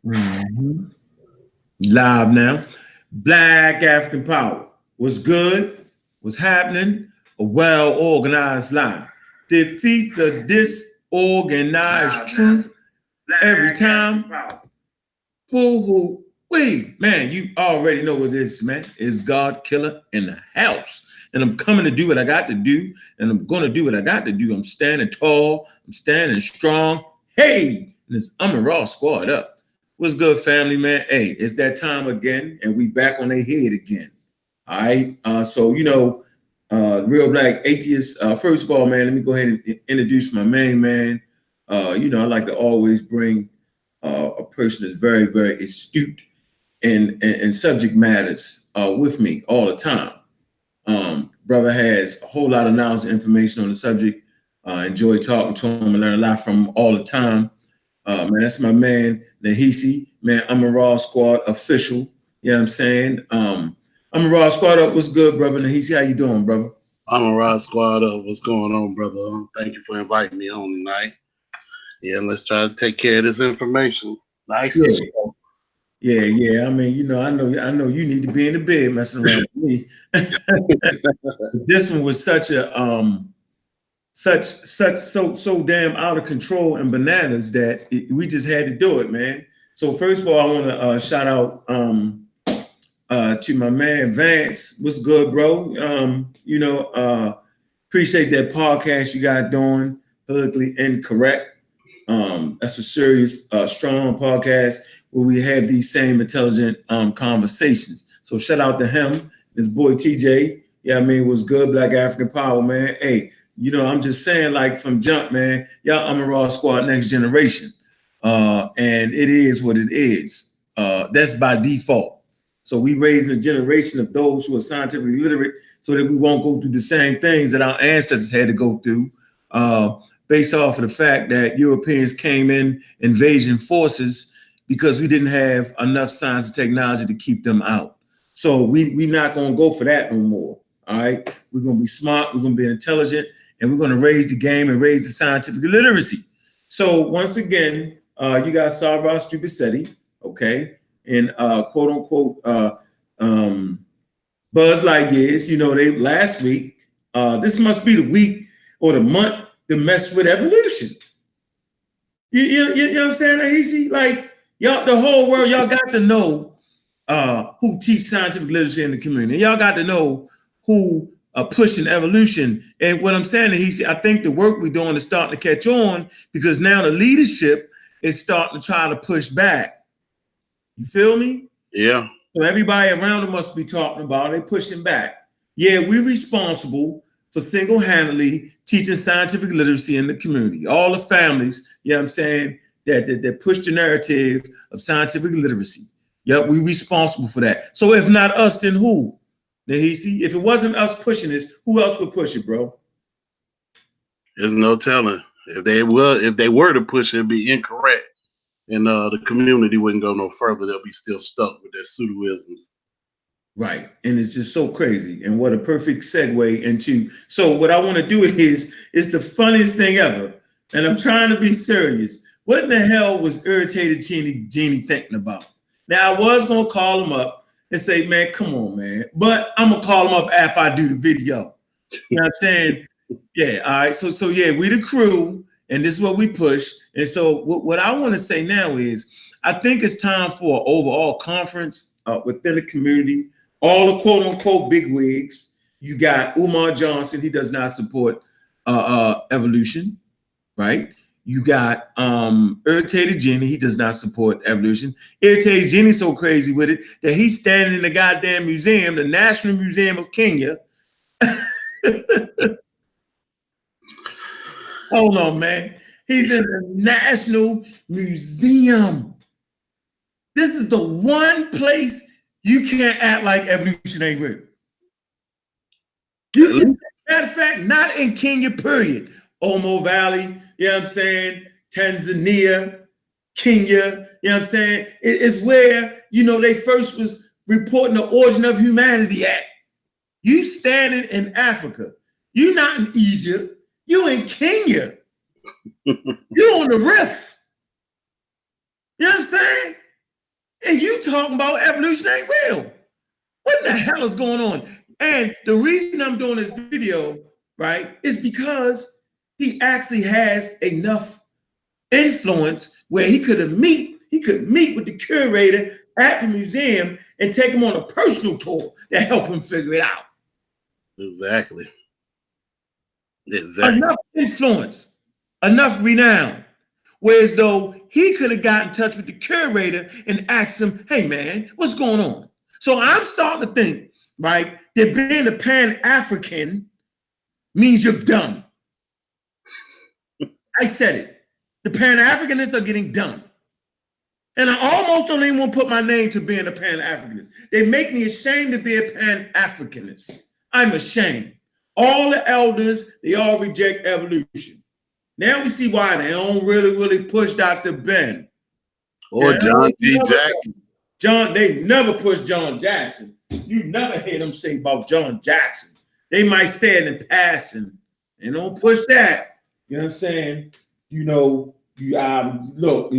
Mhm. Live now. Black African Power. What's good? What's happening? A well organized lie. Defeats a disorganized truth every time. Woo hoo. Wait, man, you already know what it is, man. It's God Killer in the house. And I'm coming to do what I got to do. And I'm going to do what I got to do. I'm standing tall. I'm standing strong. Hey, I'm a raw squad up. What's good, family, man? Hey, it's that time again. And we back on their head again. All right. Real Black Atheist. First of all, man, let me go ahead and introduce my main man. I like to always bring a person that's very, very astute in subject matters with me all the time. Brother has a whole lot of knowledge and information on the subject. Enjoy talking to him and learn a lot from him all the time. Man, that's my man, Nahisi. Man, I'm a Raw Squad official. You know what I'm saying? I'm a Raw Squad up. What's good, brother Nahisi? How you doing, brother? I'm a Rod Squad up. What's going on, brother? Thank you for inviting me on tonight. Yeah, let's try to take care of this information. Nice and slow. Yeah. I mean, I know you need to be in the bed messing around with me. This one was such a so damn out of control and bananas that we just had to do it, man. So first of all, I want to shout out to my man Vance. What's good, bro? Appreciate that podcast you got doing, Politically Incorrect. That's a serious, strong podcast where we have these same intelligent conversations. So shout out to him, his boy TJ. Yeah, I mean, was good, Black African Power, man. Hey, I'm just saying, like from jump, man. Y'all, I'm a Raw Squad next generation, and it is what it is. That's by default. So we raising a generation of those who are scientifically literate, so that we won't go through the same things that our ancestors had to go through. Based off of the fact that Europeans came in invasion forces because we didn't have enough science and technology to keep them out. So we not going to go for that no more. All right. We're going to be smart. We're going to be intelligent, and we're going to raise the game and raise the scientific literacy. So once again, you got Sarvar Stupicetti, okay, and quote unquote Buzz Lightyears. They last week. This must be the week or the month to mess with evolution. You know what I'm saying, Easy? Like y'all, the whole world, y'all got to know who teach scientific literacy in the community. Y'all got to know who are pushing evolution. And what I'm saying, I think the work we're doing is starting to catch on, because now the leadership is starting to try to push back. You feel me? Yeah. So everybody around them must be talking about it. They're pushing back. Yeah, we're responsible for single-handedly teaching scientific literacy in the community. All the families, you know what I'm saying, that push the narrative of scientific literacy. Yep, we're responsible for that. So if not us, then who? Nahisi, if it wasn't us pushing this, who else would push it, bro? There's no telling. If they were to push it, it'd be incorrect. And the community wouldn't go no further. They'll be still stuck with their pseudoisms. Right. And it's just so crazy. And what a perfect segue into. So what I want to do is the funniest thing ever. And I'm trying to be serious. What in the hell was Irritated Genie thinking about? Now, I was going to call him up and say, man, come on, man. But I'm going to call him up after I do the video. You know what I'm saying? Yeah. All right. So yeah, we the crew, and this is what we push. And so what I want to say now is I think it's time for an overall conference within the community. All the quote unquote big wigs. You got Umar Johnson. He does not support evolution, right? You got Irritated Genie. He does not support evolution. Irritated Genie's so crazy with it that he's standing in the goddamn museum, the National Museum of Kenya. Hold on, man. He's in the National Museum. This is the one place you can't act like evolution ain't real. Matter of fact, not in Kenya, period. Omo Valley, you know what I'm saying? Tanzania, Kenya, you know what I'm saying? It's where, they first was reporting the origin of humanity at. You standing in Africa. You not in Egypt. You in Kenya. You on the rift. You know what I'm saying? And you talking about evolution ain't real. What in the hell is going on? And the reason I'm doing this video, right, is because he actually has enough influence where he could meet with the curator at the museum and take him on a personal tour to help him figure it out. Exactly. Enough influence, enough renown. Whereas though he could have got in touch with the curator and asked him, hey man, what's going on? So I'm starting to think, right, that being a Pan-African means you're dumb. I said it. The Pan-Africanists are getting dumb. And I almost don't even want to put my name to being a Pan-Africanist. They make me ashamed to be a Pan-Africanist. I'm ashamed. All the elders, they all reject evolution. Now we see why they don't really push Dr. Ben. Or John T. Jackson. They never push John Jackson. You never hear them say about John Jackson. They might say it in passing. They don't push that. You know what I'm saying? You know, look,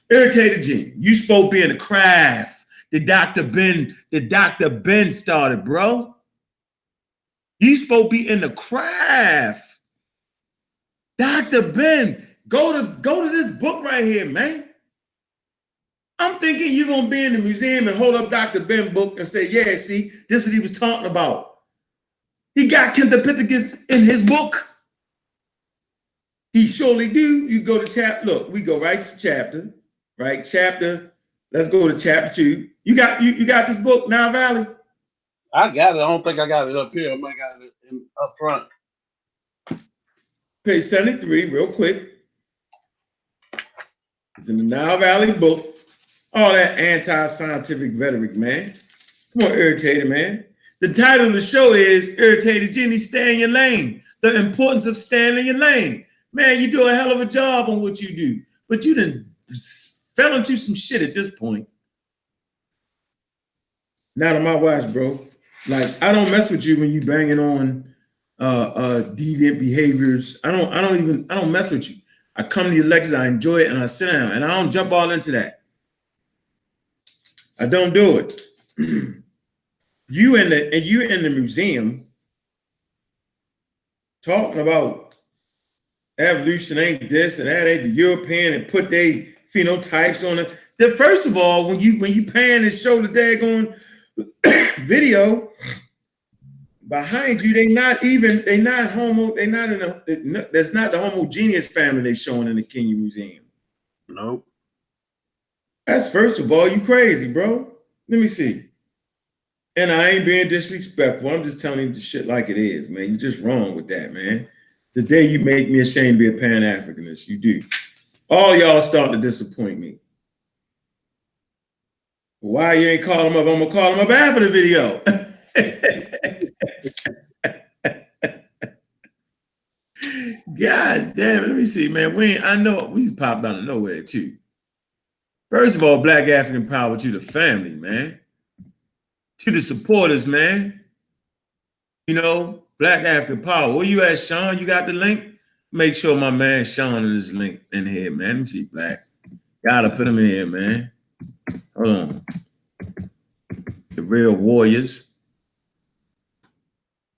Irritated Genie, you supposed to be in the craft that Dr. Ben started, bro. You supposed to be in the craft. Dr. Ben, go to this book right here, man. I'm thinking you're gonna be in the museum and hold up Dr. Ben book and say, yeah, see, this is what he was talking about. He got Kendapithecus in his book. He surely do. You go to chapter. Look, we go right to chapter, right? Chapter. Let's go to chapter 2. You got this book, Nile Valley? I got it. I don't think I got it up here. I might got it up front. Page 73, real quick. It's in the Nile Valley book. All that anti-scientific rhetoric, man. Come on, Irritated, man. The title of the show is Irritated Genie, Stay in Your Lane. The importance of staying in your lane. Man, you do a hell of a job on what you do. But you done fell into some shit at this point. Not on my watch, bro. Like, I don't mess with you when you banging on deviant behaviors. I don't mess with you. I come to your lectures, I enjoy it, and I sit down, and I don't jump all into that. I don't do it. You're in the museum talking about evolution ain't this and that ain't the European and put their phenotypes on it. First of all, when you pan and show the daggone video behind you, that's not the homogeneous family they showing in the Kenya Museum. Nope. That's first of all, you crazy, bro. Let me see. And I ain't being disrespectful. I'm just telling you the shit like it is, man. You're just wrong with that, man. Today you make me ashamed to be a Pan-Africanist. You do. All y'all starting to disappoint me. Why you ain't call him up? I'm gonna call him up after the video. God damn it. Let me see, man. I know we just popped out of nowhere too. First of all, Black African power to the family, man. To the supporters, man. You know, Black African power. Where you at, Sean? You got the link? Make sure my man Sean is link in here, man. Let me see, Black. Gotta put him in here, man. Hold on. The real warriors.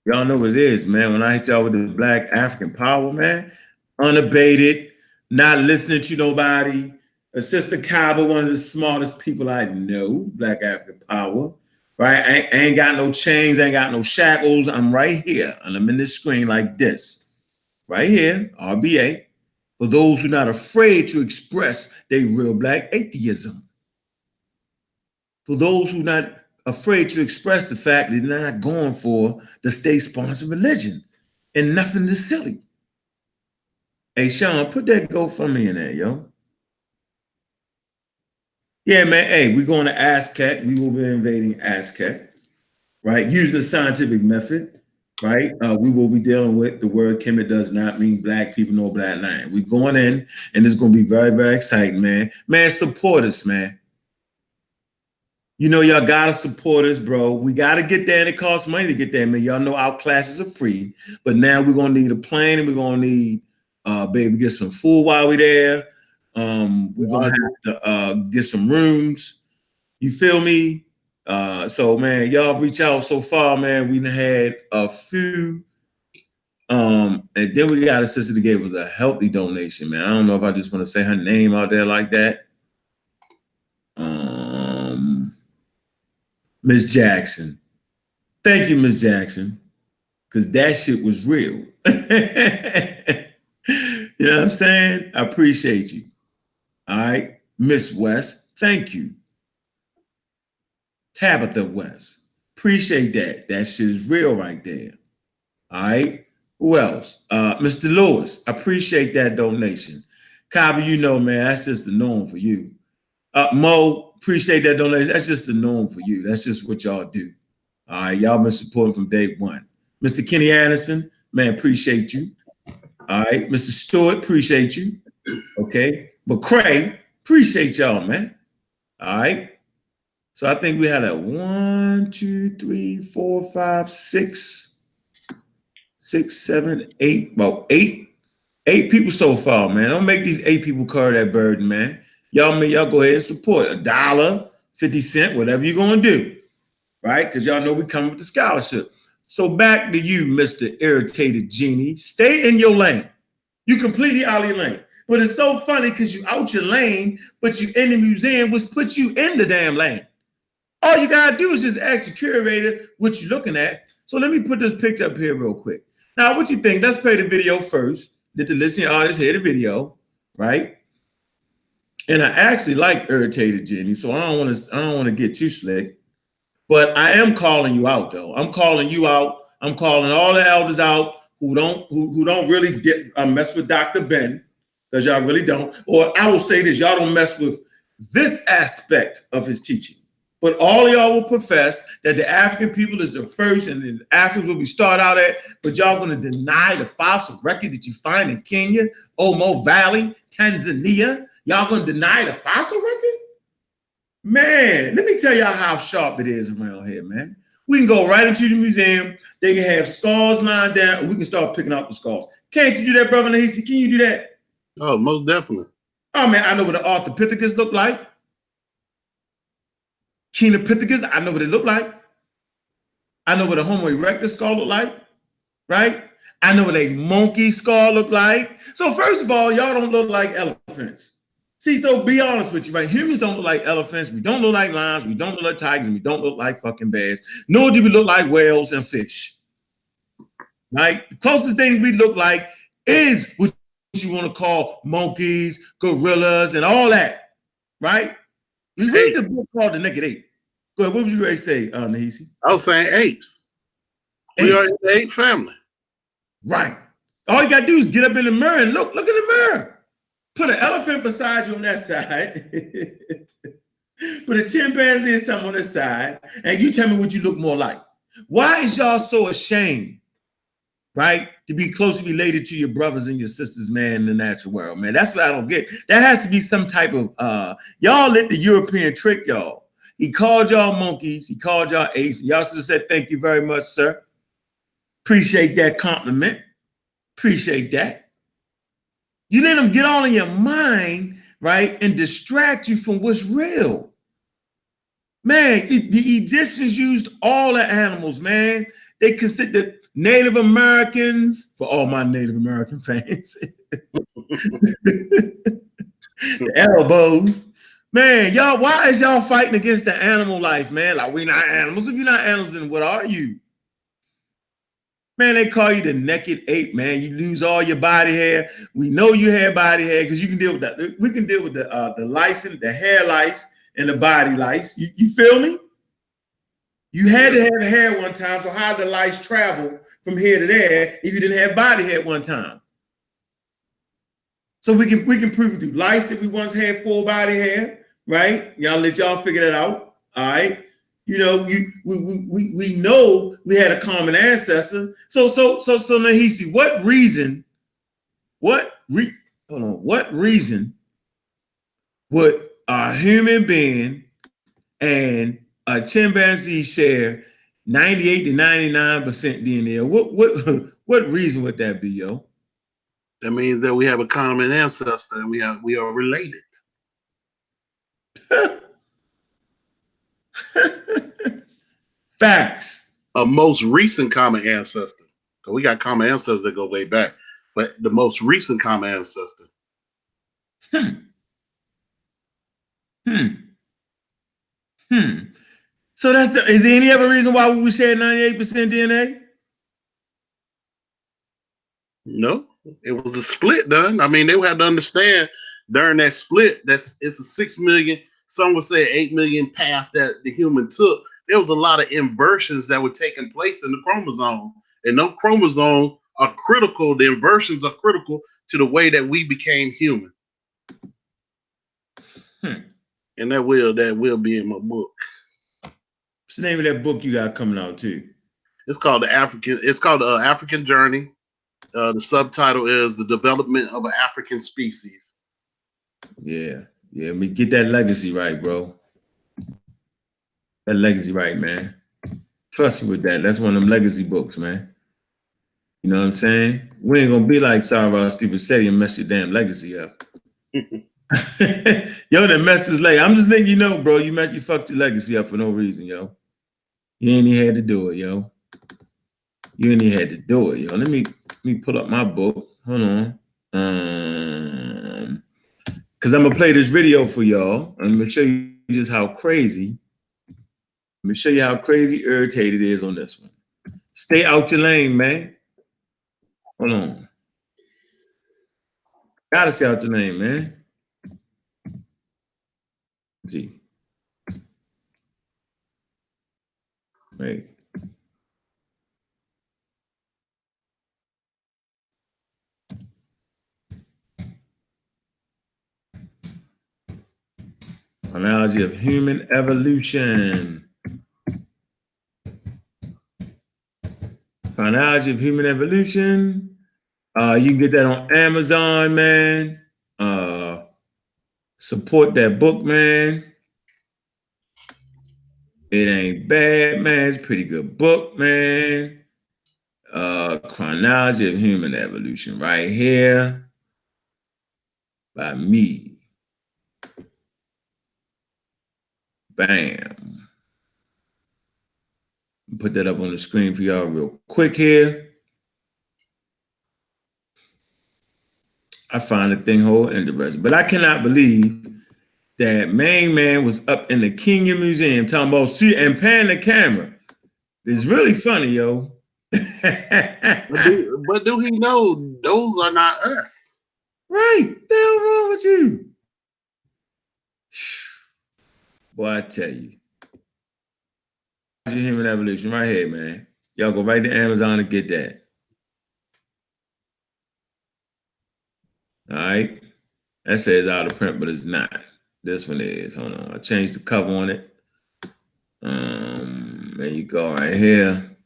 Y'all know what it is, man. When I hit y'all with the Black African power, man, unabated, not listening to nobody. Sister Kaba, one of the smartest people I know, Black African power, right? I ain't got no chains, ain't got no shackles. I'm right here, and I'm in this screen like this. Right here, RBA, for those who are not afraid to express their real Black atheism. For those who are not afraid to express the fact that they're not going for the state-sponsored religion and nothing is silly. Hey, Sean, put that GoFundMe in there, yo. Yeah, man. Hey, we're going to ASCAC. We will be invading ASCAC, right? Using the scientific method, right? We will be dealing with the word Kemet does not mean Black people nor Black land. We're going in, and it's going to be very, very exciting, man. Man, support us, man. You know, y'all got to support us, bro. We got to get there, and it costs money to get there, man. Y'all know our classes are free, but now we're going to need a plane, and we're going to need, baby, get some food while we're there. We're going to have to get some rooms. You feel me? So man, y'all reach out so far, man. We done had a few. And then we got a sister that gave us a healthy donation, man. I don't know if I just want to say her name out there like that. Miss Jackson. Thank you, Miss Jackson. Because that shit was real. You know what I'm saying? I appreciate you. All right. Miss West, thank you. Tabitha West. Appreciate that. That shit is real right there. All right. Who else? Mr. Lewis. Appreciate that donation. Cobby, you know, man, that's just the norm for you. Mo, appreciate that donation. That's just the norm for you. That's just what y'all do. All right. Y'all been supporting from day one. Mr. Kenny Anderson, man, appreciate you. All right. Mr. Stewart, appreciate you. Okay. But Craig, appreciate y'all, man. All right. So I think we had a 1, 2, 3, 4, 5, 6, 7, 8, about eight people so far, man. Don't make these 8 people carry that burden, man. Y'all go ahead and support $1, 50 cents, whatever you're gonna do, right? Because y'all know we come with the scholarship. So back to you, Mr. Irritated Genie. Stay in your lane. You completely out of your lane. But it's so funny because you out your lane, but you in the museum, which puts you in the damn lane. All you gotta do is just ask your curator what you're looking at. So let me put this picture up here real quick. Now, what you think? Let's play the video first. Let the listening audience hear the video, right? And I actually like Irritated Genie, so I don't want to get too slick. But I am calling you out, though. I'm calling you out. I'm calling all the elders out who don't really mess with Dr. Ben, because y'all really don't. Or I will say this: y'all don't mess with this aspect of his teaching. But all of y'all will profess that the African people is the first, and the Africans will be start out at. But y'all going to deny the fossil record that you find in Kenya, Omo Valley, Tanzania. Y'all going to deny the fossil record? Man, let me tell y'all how sharp it is around here, man. We can go right into the museum. They can have scars lined down, or we can start picking out the scars. Can't you do that, Brother Nahisi? Can you do that? Oh, most definitely. Oh, man, I know what the Arthropithecus look like. Kenopithecus, I know what it look like. I know what a Homo erectus skull look like, right? I know what a monkey skull look like. So first of all, y'all don't look like elephants. See, so be honest with you, right? Humans don't look like elephants. We don't look like lions. We don't look like tigers. And we don't look like fucking bears. Nor do we look like whales and fish, right? The closest thing we look like is what you want to call monkeys, gorillas, and all that, right? We read the book called The Naked Ape. Go ahead. What would you ready to say, Nahisi? I was saying apes. We are in the ape family. Right. All you got to do is get up in the mirror and look in the mirror. Put an elephant beside you on that side. Put a chimpanzee or something on this side. And you tell me what you look more like. Why is y'all so ashamed, right, to be closely related to your brothers and your sisters, man, in the natural world, man? That's what I don't get. That has to be some type of, y'all let the European trick y'all. He called y'all monkeys. He called y'all apes. Y'all should have said, thank you very much, sir. Appreciate that compliment. Appreciate that. You let them get all in your mind, right, and distract you from what's real. Man, the Egyptians used all the animals, man. They considered Native Americans, for all my Native American fans, the elbows. Man, y'all, why is y'all fighting against the animal life, man? Like, we not animals. If you're not animals, then what are you? Man, they call you the naked ape, man. You lose all your body hair. We know you have body hair because you can deal with that. We can deal with the lice, the hair lice, and the body lice. You feel me? You had to have hair one time, so how did the lice travel from here to there if you didn't have body hair one time? So we can prove it through lice that we once had full body hair, right? Y'all let y'all figure that out. All right. You know, we know we had a common ancestor. So Nahisi, what reason would a human being and a chimpanzee share 98 to 99% DNA? What reason would that be, yo? That means that we have a common ancestor and we are related. Facts. A most recent common ancestor. So we got common ancestors that go way back, but the most recent common ancestor. Hmm. Hmm. Hmm. So is there any other reason why we share 98% DNA? No, it was a split done. I mean, they would have to understand during that split, it's a 6 million, some would say 8 million path that the human took. There was a lot of inversions that were taking place in the chromosome. And those chromosomes are critical, the inversions are critical to the way that we became human. And that will be in my book. What's the name of that book you got coming out too? It's called African Journey. The subtitle is The Development of an African Species. Yeah. Yeah. We get that legacy right, bro. That legacy right, man. Trust me with that. That's one of them legacy books, man. You know what I'm saying? We ain't gonna be like Sarah Stupid City and mess your damn legacy up. Yo, that messed his leg. I'm just letting you know, bro. You fucked your legacy up for no reason, yo. You ain't even had to do it, yo. You ain't even had to do it, yo. Let me pull up my book. Hold on. Cause I'm gonna play this video for y'all. I'm gonna show you just how crazy. Let me show you how crazy Irritated is on this one. Stay out your lane, man. Hold on. Gotta stay out your lane, man. Gee. Wait. Analogy of human evolution. Chronology of Human Evolution. You can get that on Amazon, man. Support that book, man. It ain't bad, man. It's a pretty good book, man. Chronology of Human Evolution right here by me. Bam. Put that up on the screen for y'all real quick here. I find the thing whole interesting, but I cannot believe that main man was up in the Kenya Museum talking about and panning the camera. It's really funny, yo. But do he know those are not us? Right. The hell wrong with you? Boy, I tell you. Human Evolution right here, man. Y'all go right to Amazon and get that. All right. That says out of print, but it's not. This one is. Hold on. I changed the cover on it. There you go, right here.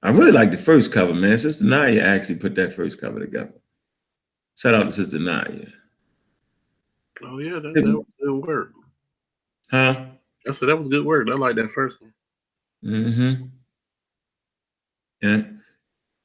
I really like the first cover, man. Sister Naya actually put that first cover together. Shout out to Sister Naya. Oh yeah, that was good work. Huh? I said that was good work. I like that first one. Mm-hmm. Yeah.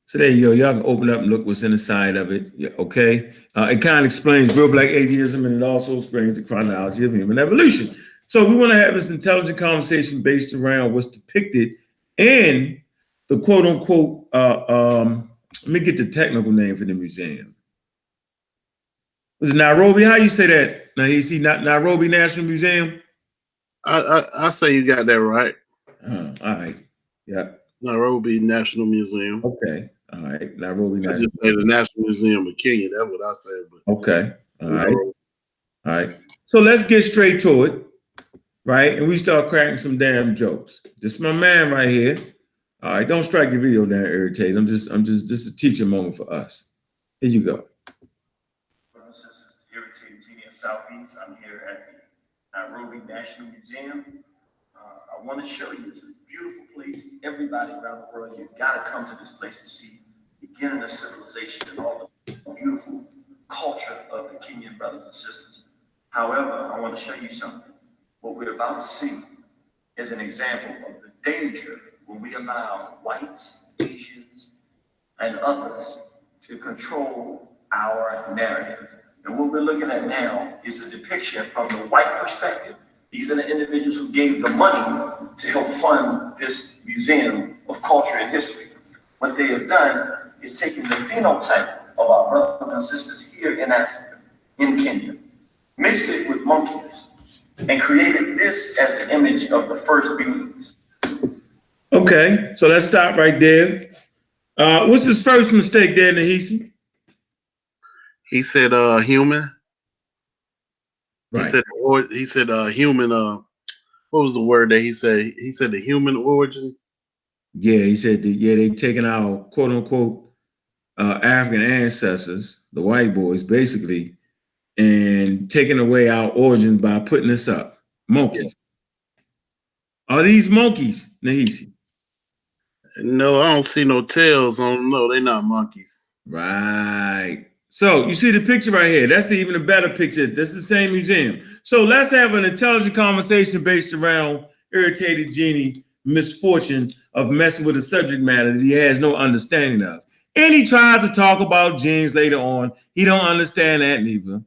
So there you go. Y'all can open up and look what's in the side of it. Yeah, okay. It kind of explains real black atheism, and it also explains the chronology of human evolution. So we want to have this intelligent conversation based around what's depicted in the quote unquote. Let me get the technical name for the museum. Was it Nairobi? How you say that? Now you see Nairobi National Museum. I say you got that right. All right. Yeah. Nairobi National Museum. Okay. All right. Nairobi National. I just say the National Museum of Kenya. That's what I said. But okay. All right. All right. So let's get straight to it, right? And we start cracking some damn jokes. This is my man right here. All right. Don't strike your video down, Irritated. This is a teaching moment for us. Here you go. This is Irritated Genie of Southeast. I'm here at the Nairobi National Museum. I want to show you, it's a beautiful place. Everybody around the world, you've got to come to this place to see the beginning of civilization and all the beautiful culture of the Kenyan brothers and sisters. However, I want to show you something. What we're about to see is an example of the danger when we allow whites, Asians, and others to control our narrative. And what we're looking at now is a depiction from the white perspective. These are the individuals who gave the money to help fund this museum of culture and history. What they have done is taken the phenotype of our brothers and sisters here in Africa, in Kenya, mixed it with monkeys, and created this as an image of the first beings. Okay, so let's stop right there. What's his first mistake there, Nahisi? He said human. Right. He said human what was the word that he said? He said the human origin. Yeah, he said they taking our quote unquote African ancestors, the white boys, basically, and taking away our origins by putting us up. Monkeys. Are these monkeys, Nahisi? No, I don't see no tails on them. No, they're not monkeys. Right. So you see the picture right here. That's even a better picture. That's the same museum. So let's have an intelligent conversation based around Irritated Genie misfortune of messing with a subject matter that he has no understanding of. And he tries to talk about genes later on. He don't understand that neither.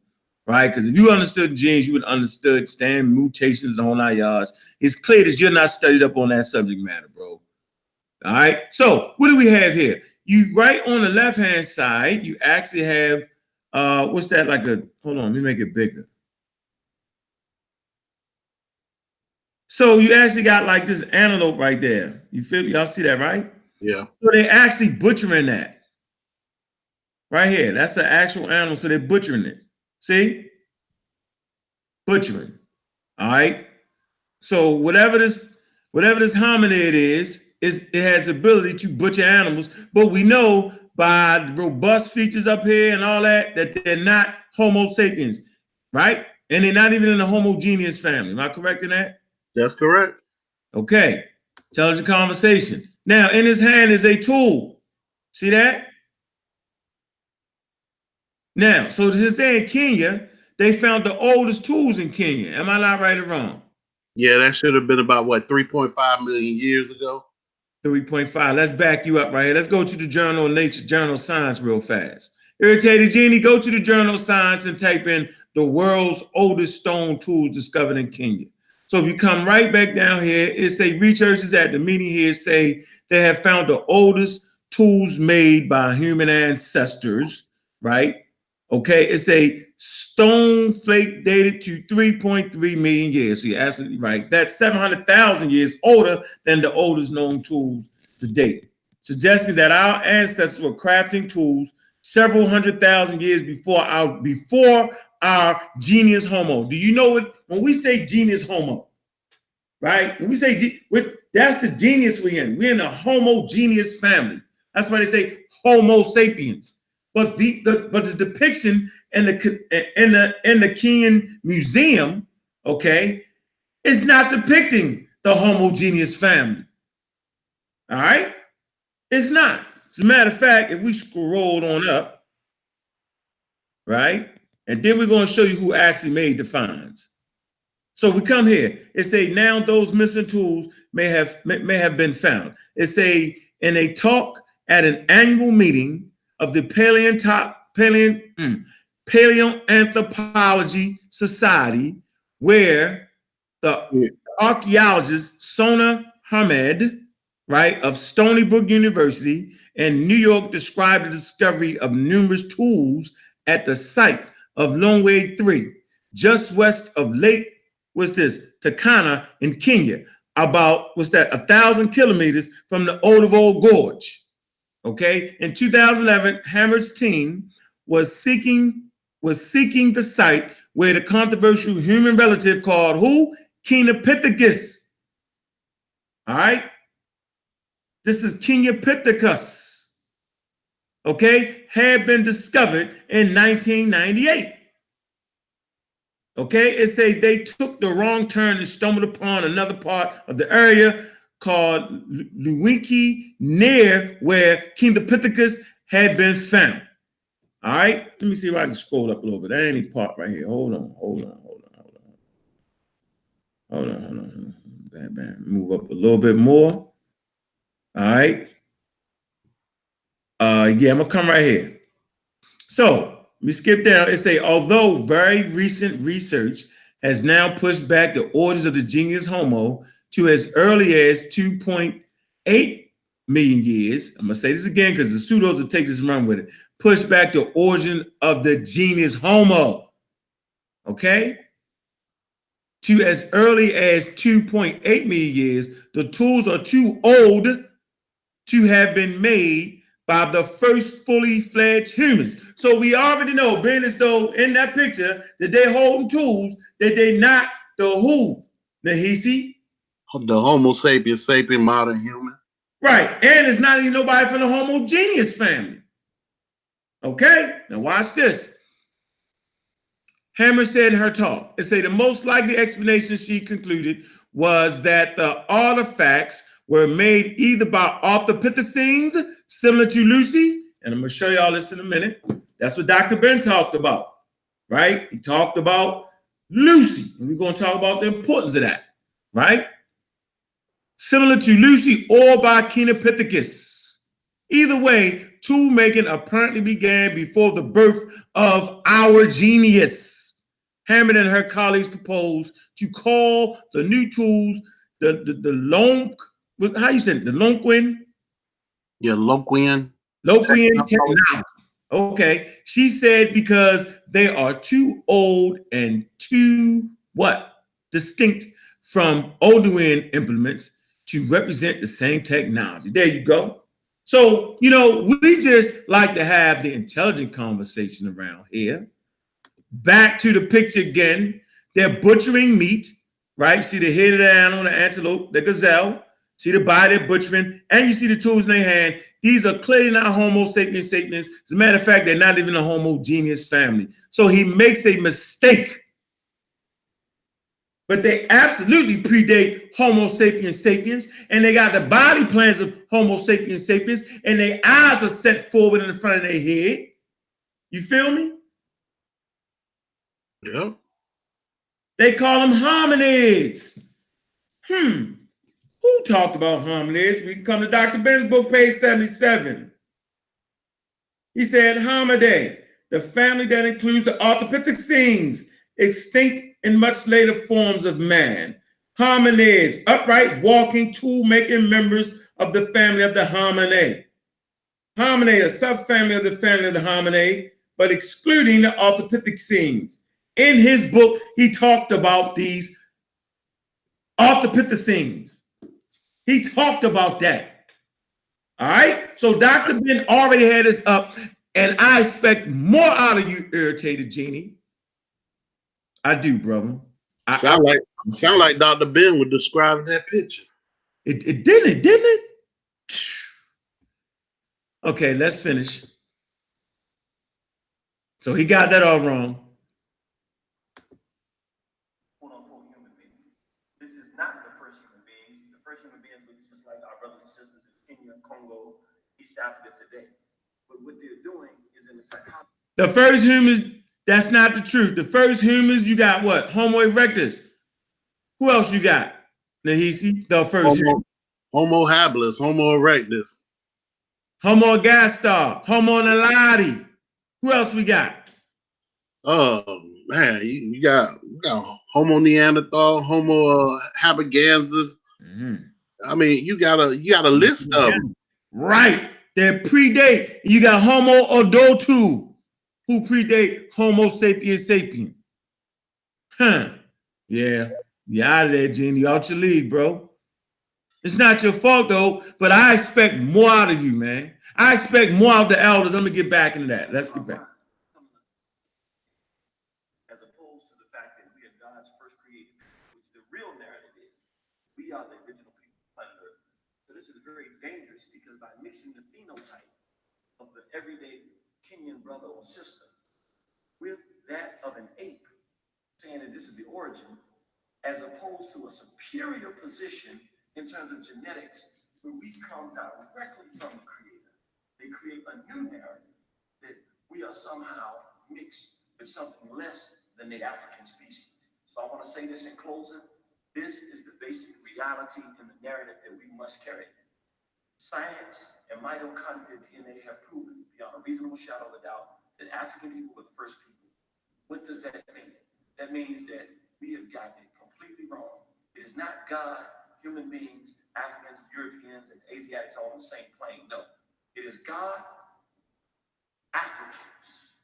Right? Because if you understood genes, you would understood stand mutations and whole nine yards. It's clear that you're not studied up on that subject matter, bro. All right. So what do we have here? You right on the left-hand side, you actually have what's that like a hold on, let me make it bigger. So you actually got like this antelope right there. You feel y'all see that, right? Yeah. So they're actually butchering that. Right here. That's an actual animal. So they're butchering it. See? Butchering. All right. So whatever this hominid is it has the ability to butcher animals, but we know by the robust features up here and all that they're not Homo sapiens, right? And they're not even in the homogeneous family. Am I correct in that? That's correct. Okay. Intelligent conversation. Now, in his hand is a tool. See that? Now, so this is in Kenya, they found the oldest tools in Kenya. Am I not right or wrong? Yeah, that should have been about what 3.5 million years ago. 3.5. Let's back you up right here. Let's go to the Journal of Nature, Journal of Science real fast. Irritated Genie, go to the Journal of Science and type in the world's oldest stone tools discovered in Kenya. So if you come right back down here, it say researchers at the meeting here say they have found the oldest tools made by human ancestors, right? Okay, it's a stone flake dated to 3.3 million years. So you're absolutely right. That's 700,000 years older than the oldest known tools to date, suggesting that our ancestors were crafting tools several 100,000 years before our genius homo. Do you know what? When we say genius homo, right? When we say that's the genius we're in. We're in a homogeneous family. That's why they say Homo sapiens. But the depiction in the Kenyan museum, okay, is not depicting the homogeneous family. All right, it's not. As a matter of fact, if we scroll on up, right, and then we're going to show you who actually made the finds. So we come here. It say now those missing tools may have been found. It say in a talk at an annual meeting of the Paleoanthropology Society, where the archaeologist Sona Hamed, right, of Stony Brook University in New York described the discovery of numerous tools at the site of Longway 3, just west of Lake, Turkana in Kenya, about, 1,000 kilometers from the Olduvai Gorge. Okay, in 2011, Hammer's team was seeking the site where the controversial human relative called who? Kenopithecus. All right, this is Kenopithecus. Okay, had been discovered in 1998. Okay, it say they took the wrong turn and stumbled upon another part of the area called Luwinki, near where Kenopithecus had been found. All right, let me see if I can scroll up a little bit. There ain't any part right here. Hold on. Bam. Move up a little bit more. All right. Yeah, I'm gonna come right here. So let me skip down. It say, although very recent research has now pushed back the origins of the genius homo to to as early as 2.8 million years. I'm going to say this again because the pseudos will take this and run with it. Push back the origin of the genus Homo. Okay? To as early as 2.8 million years, the tools are too old to have been made by the first fully fledged humans. So we already know, being as though in that picture that they're holding tools, that they not the who, Nahisi. The Homo sapiens sapien modern human. Right. And it's not even nobody from the homogeneous family. Okay? Now watch this. Hammer said in her talk, it said the most likely explanation she concluded was that the artifacts were made either by Australopithecines, similar to Lucy, and I'm going to show y'all this in a minute. That's what Dr. Ben talked about, right? He talked about Lucy, and we're going to talk about the importance of that, right? Similar to Lucy or by Kenopithecus. Either way, tool making apparently began before the birth of our genius. Hammond and her colleagues proposed to call the new tools the Lonk. How you said it? The Lonquin? Yeah, Loquian. Technology. Okay. She said because they are too old and too what? Distinct from Oldowan implements to represent the same technology. There you go. So, we just like to have the intelligent conversation around here. Back to the picture again. They're butchering meat, right? See the head of the animal, the antelope, the gazelle. See the body they're butchering, and you see the tools in their hand. These are clearly not Homo sapiens sapiens. As a matter of fact, they're not even a homogeneous family. So he makes a mistake. But they absolutely predate Homo sapiens sapiens, and they got the body plans of Homo sapiens sapiens, and their eyes are set forward in the front of their head. You feel me? Yeah. They call them hominids. Who talked about hominids? We can come to Dr. Ben's book, page 77. He said, hominidae, the family that includes the Australopithecines, extinct in much later forms of man. Hominids, upright, walking, tool-making members of the family of the hominidae. Hominidae, a subfamily of the family of the hominidae, but excluding the Australopithecines. In his book, he talked about these Australopithecines. He talked about that. All right. So Dr. Ben already had us up, and I expect more out of you, Irritated Genie. I do, brother. Sound like Dr. Ben was describing that picture. It didn't it? Okay, let's finish. So he got that all wrong. Quote unquote human beings. This is not the first human beings. The first human beings look just like our brothers and sisters in Kenya, Congo, East Africa today. But what they're doing is in the psychology. The first humans, that's not the truth. The first humans, you got what? Homo erectus. Who else you got? Nahisi, the first Homo habilis, Homo erectus. Homo gastar, Homo naledi. Who else we got? Oh man, you got Homo Neanderthal, Homo habiliensis. Mm-hmm. I mean, you got a list of them. Right. They predate. You got Homo odotu, who predate Homo sapiens sapien. Huh. Yeah. You out of there, Genie. Out your league, bro. It's not your fault, though, but I expect more out of you, man. I expect more out of the elders. I'm going to get back into that. Let's get back. As opposed to the fact that we are God's first created, which the real narrative is, we are the original people of planet Earth. So this is very dangerous because by mixing the phenotype of the everyday Kenyan brother or sister with that of an ape, saying that this is the origin, as opposed to a superior position in terms of genetics, where we come directly from the Creator. They create a new narrative that we are somehow mixed with something less than the African species. So I want to say this in closing. This is the basic reality in the narrative that we must carry. Science and mitochondrial DNA have proven beyond a reasonable shadow of a doubt that African people were the first people. What does that mean? That means that we have gotten it completely wrong. It is not God human beings, Africans, Europeans, and Asiatics all on the same plane. No, it is God, Africans.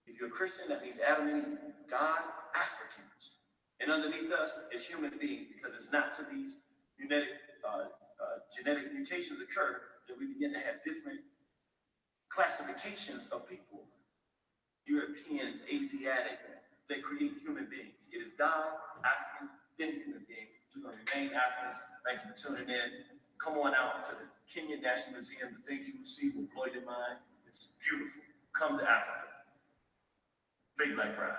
If you're a Christian, that means Adam and Eve. God, Africans. And underneath us is human beings, because it's not to these genetic mutations occur that we begin to have different classifications of people. Europeans, Asiatic, that create human beings. It is God, Africans, then human beings. We're going to remain Africans. Thank you for tuning in. Come on out to the Kenya National Museum. The things you will see will blow your mind. It's beautiful. Come to Africa. Straight Black Pride.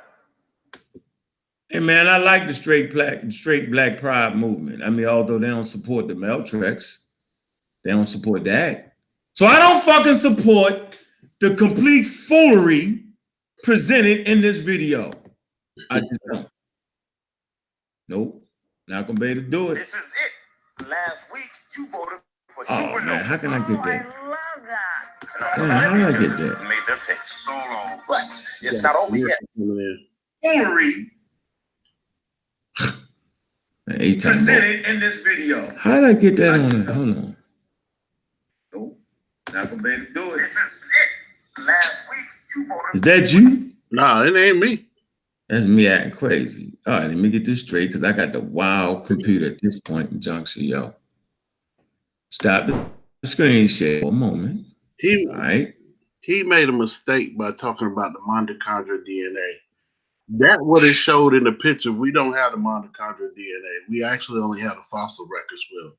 Hey man, I like the straight black pride movement. I mean, although they don't support the Meltrex, they don't support that. So I don't fucking support the complete foolery presented in this video. I just don't. Nope. Not gonna be able to do it. This is it. Last week, you voted for Oh man, how can I get that? I love that. Man, how do I get that? Made them take so long. But it's not over yet. Yeah. Foolery Man, presented in this video. how did I get that on there? Hold on. Nope. Not gonna be able to do it. This is it. Last week, you voted. Is that you? Nah, it ain't me. That's me acting crazy. All right, let me get this straight because I got the wild computer at this point in junction, yo. Stop the screen share for a moment. All right. He made a mistake by talking about the mitochondrial DNA. That what it showed in the picture. We don't have the mitochondrial DNA. We actually only have the fossil records with them.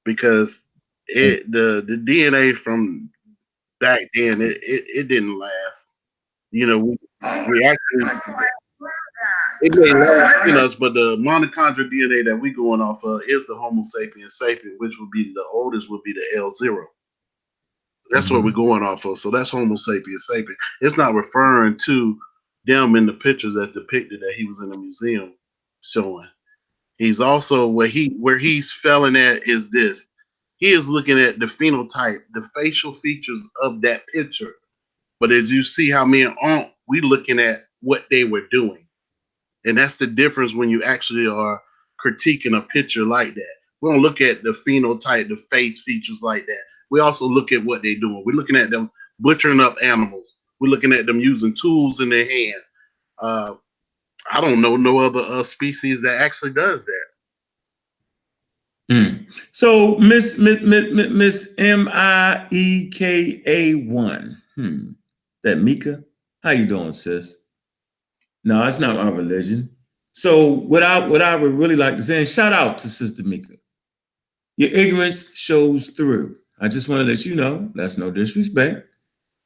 Because the DNA from back then it didn't last. You know, we actually it may last in us, but the mitochondrial DNA that we going off of is the Homo sapiens sapiens, which would be the oldest would be the L0. That's what we're going off of. So that's Homo sapiens sapiens. It's not referring to them in the pictures that depicted that he was in the museum showing. He's also where he's failing at is this. He is looking at the phenotype, the facial features of that picture. But as you see how me and Aunt, we looking at what they were doing. And that's the difference when you actually are critiquing a picture like that. We don't look at the phenotype, the face features like that. We also look at what they're doing. We're looking at them butchering up animals. We're looking at them using tools in their hand. I don't know no other species that actually does that. So Miss Mieka1. That Mika? How you doing, sis? No, it's not my religion. So what I would really like to say, and shout out to Sister Mika. Your ignorance shows through. I just want to let you know that's no disrespect.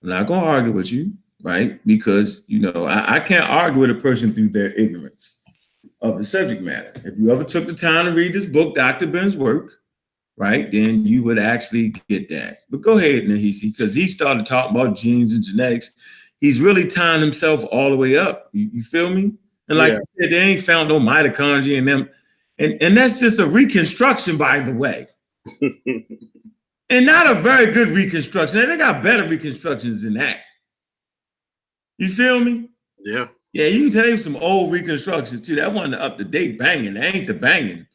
I'm not gonna argue with you, right? Because I can't argue with a person through their ignorance of the subject matter. If you ever took the time to read this book, Dr. Ben's work, right, then you would actually get that. But go ahead, Nahisi, because he started talking about genes and genetics. He's really tying himself all the way up. You feel me? And like you said, they ain't found no mitochondria in them. And that's just a reconstruction, by the way. And not a very good reconstruction. And they got better reconstructions than that. You feel me? Yeah. Yeah, you can tell some old reconstructions too. That wasn't the up-to-date banging. That ain't the banging.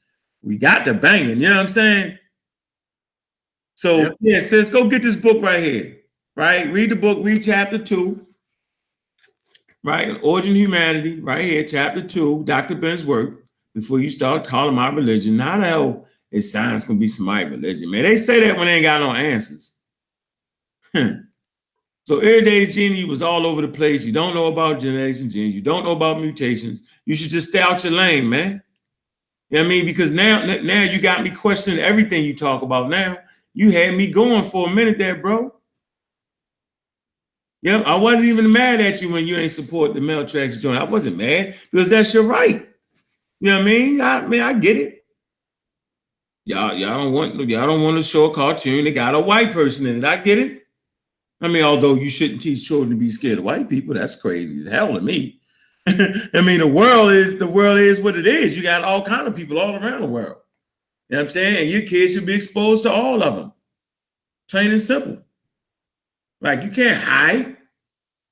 We got the banging, you know what I'm saying? So yeah, sis, go get this book right here. Right? Read the book, read chapter 2. Right? Origin of Humanity, right here, chapter 2, Dr. Ben's work, before you start calling my religion. How the hell is science gonna be somebody's religion, man? They say that when they ain't got no answers. So Irritated Genie was all over the place. You don't know about genetics and genes. You don't know about mutations. You should just stay out your lane, man. You know what I mean? Because now you got me questioning everything you talk about now. You had me going for a minute there, bro. Yep, I wasn't even mad at you when you ain't support the Meltrex joint. I wasn't mad because that's your right. You know what I mean? I get it. Y'all don't want to show a cartoon. They got a white person in it. I get it. I mean, although you shouldn't teach children to be scared of white people, that's crazy as hell to me. I mean, the world is what it is. You got all kind of people all around the world. You know what I'm saying? And your kids should be exposed to all of them. Plain and simple. Like, you can't hide.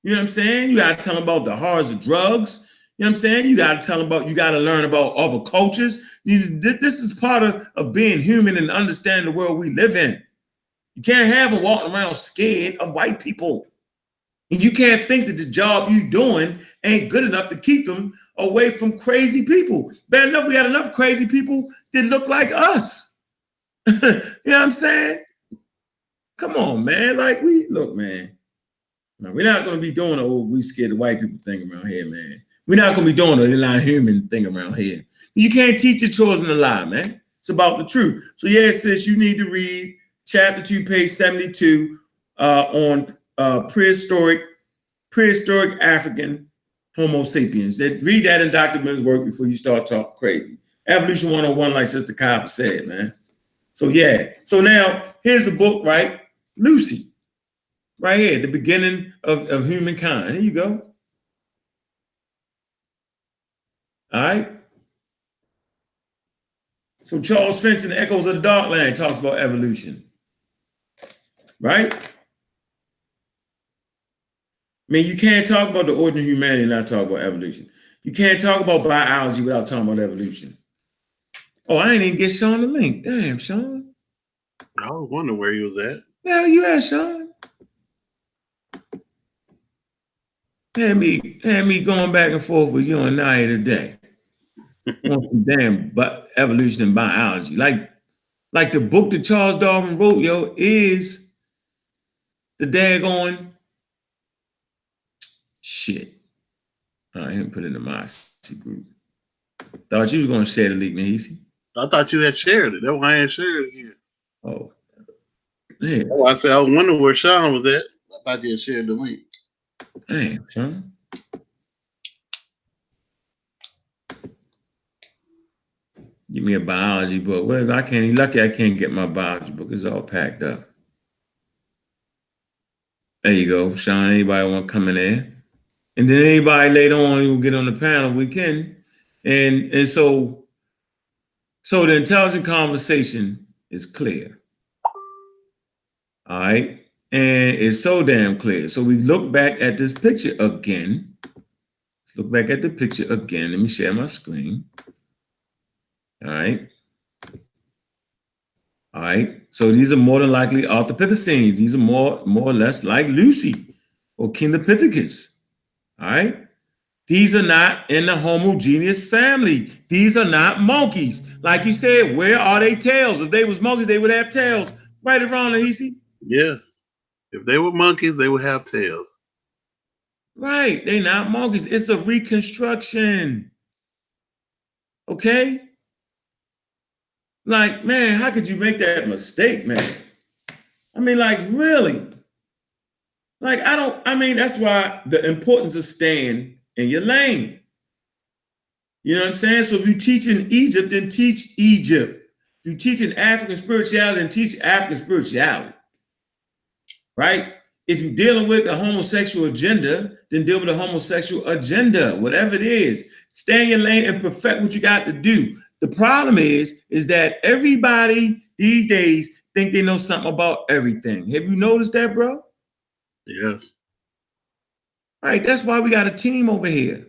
You know what I'm saying? You got to tell them about the horrors of drugs. You know what I'm saying? You got to tell them about, you got to learn about other cultures. This is part of being human and understanding the world we live in. You can't have them walking around scared of white people. And you can't think that the job you're doing ain't good enough to keep them away from crazy people. Bad enough, we got enough crazy people that look like us. You know what I'm saying? Come on, man. Like, look, man. No, we're not going to be doing the old we scared of white people thing around here, man. We're not going to be doing the not human thing around here. You can't teach your children to lie, man. It's about the truth. So, yeah, sis, you need to read chapter 2, page 72 on prehistoric African Homo sapiens. Read that in Dr. Miller's work before you start talking crazy. Evolution 101, like Sister Kyle said, man. So, yeah. So now here's a book, right? Lucy. Right here, the beginning of humankind. Here you go. All right. So Charles Finch in Echoes of the Darkland talks about evolution. Right? I mean, you can't talk about the origin of humanity and not talk about evolution. You can't talk about biology without talking about evolution. Oh, I didn't even get Sean the link. Damn, Sean. I was wondering where he was at. Where you at, Sean? Had me going back and forth with you and Naya today. On some damn evolution and biology. Like the book that Charles Darwin wrote, yo, is the daggone shit. All right, him put it in my group. Thought you was gonna share the link, Nahisi. I thought you had shared it. That's why I ain't shared it again. Oh, yeah. That's why I said I was wondering where Sean was at. I thought you had shared the link. Damn, Sean. Give me a biology book. Well, lucky I can't get my biology book. It's all packed up. There you go, Sean. Anybody want to come in there? And then anybody later on who will get on the panel, we can. And so the intelligent conversation is clear. All right. And it's so damn clear. So we look back at this picture again. Let's look back at the picture again. Let me share my screen. All right. All right. So these are more than likely Arthropithecines. These are more or less like Lucy or Kindlepithecus. All right. These are not in the homogeneous family. These are not monkeys. Like you said, where are their tails? If they was monkeys, they would have tails. Right around, Nahisi? Yes. If they were monkeys, they would have tails. Right. They're not monkeys. It's a reconstruction. Okay? Like, man, how could you make that mistake, man? I mean, like, really? Like, that's why the importance of staying in your lane. You know what I'm saying? So if you teach in Egypt, then teach Egypt. If you teach in African spirituality, then teach African spirituality. Right? If you're dealing with the homosexual agenda, then deal with the homosexual agenda, whatever it is. Stay in your lane and perfect what you got to do. The problem is that everybody these days think they know something about everything. Have you noticed that, bro? Yes. Right. That's why we got a team over here.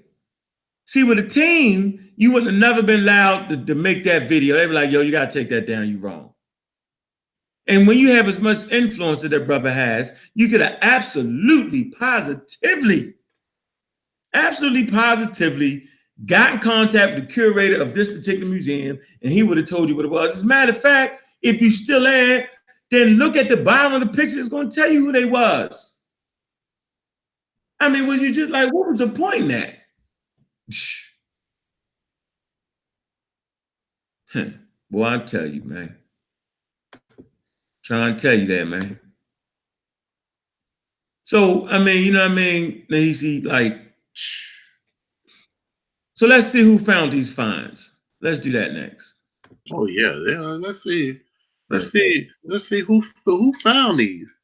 See, with a team, you wouldn't have never been allowed to make that video. They'd be like, yo, you got to take that down. You're wrong. And when you have as much influence that that brother has, you could have absolutely positively got in contact with the curator of this particular museum, and he would have told you what it was. As a matter of fact, if you still there, then look at the bottom of the picture. It's going to tell you who they was. I mean, was you just like, what was the point in that? Boy, I tell you, man. Trying to tell you that, man. So, I mean, you know what I mean? Nahisi, like, so let's see who found these finds. Let's do that next. Oh yeah. Let's see. Let's see who found these.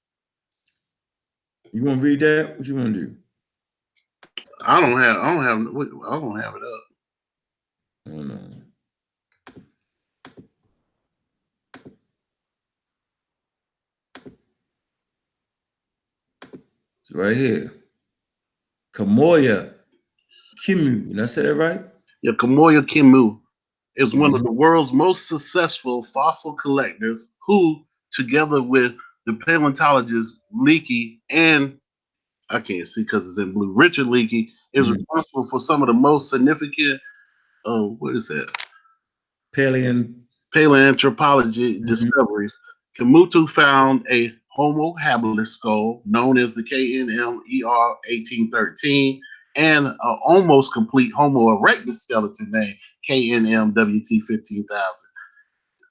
You want to read that? What you want to do? I don't have it up. Oh no. It's right here. Kamoya Kimu. Did I say that right? Yeah, Kamoya Kimu is one of the world's most successful fossil collectors who, together with the paleontologist Leakey and I can't see because it's in blue, Richard Leakey, is responsible for some of the most significant, what is that? Paleoanthropology discoveries. Kamutu found a Homo habilis skull known as the KNMER 1813 and an almost complete Homo erectus skeleton named KNMWT 15,000.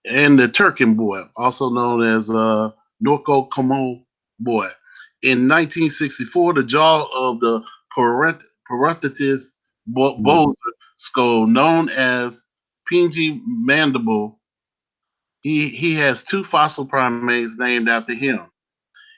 And the Turkin boy, also known as Norco Comon boy. In 1964, the jaw of the Parenthetis Bozer skull, known as Pingy mandible, he has two fossil primates named after him.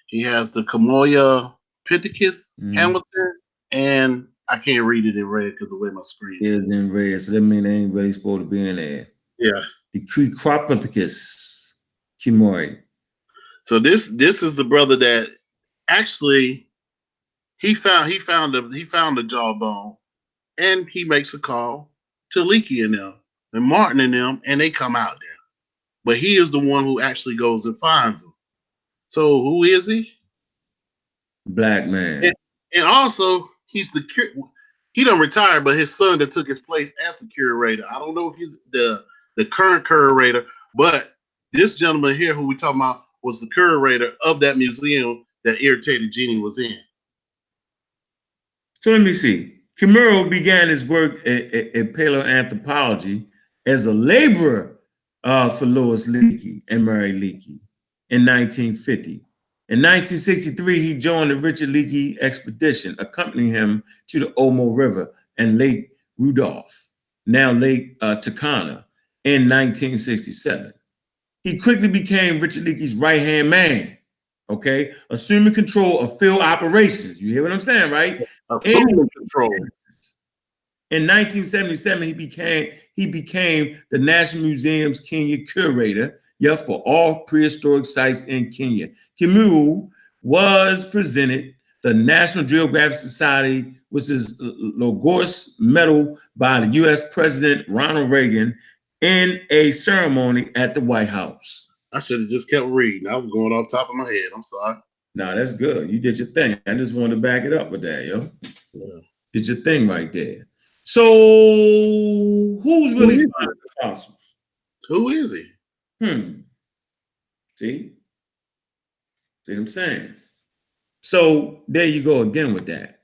He has the Camoya Pittacus Hamilton, and I can't read it in red because the way my screen is in red, so that means they ain't really supposed to be in there. Yeah. The Crecropithecus Kimori. So this is the brother that actually he found the jawbone, and he makes a call to Leakey and them and Martin and them, and they come out there. But he is the one who actually goes and finds them. So who is he? Black man. And also he done retired, but his son that took his place as the curator. I don't know if he's the current curator, but this gentleman here who we talking about was the curator of that museum that Irritated Genie was in. So let me see. Kimura began his work at paleoanthropology as a laborer for Louis Leakey and Mary Leakey in 1950. In 1963, he joined the Richard Leakey expedition, accompanying him to the Omo River and Lake Rudolph, now Lake Turkana, in 1967. He quickly became Richard Leakey's right-hand man, okay? Assuming control of field operations. You hear what I'm saying, right? Assuming control. In 1977, he became the National Museum's Kenya curator, for all prehistoric sites in Kenya. Kimu was presented the National Geographic Society, which is Logos Medal by the U.S. President Ronald Reagan in a ceremony at the White House. I should have just kept reading. I was going off top of my head. I'm sorry. No, that's good. You did your thing. I just wanted to back it up with that, yo. Yeah. Did your thing right there. So, who's really finding the fossils? Who is he? See what I'm saying? So, there you go again with that.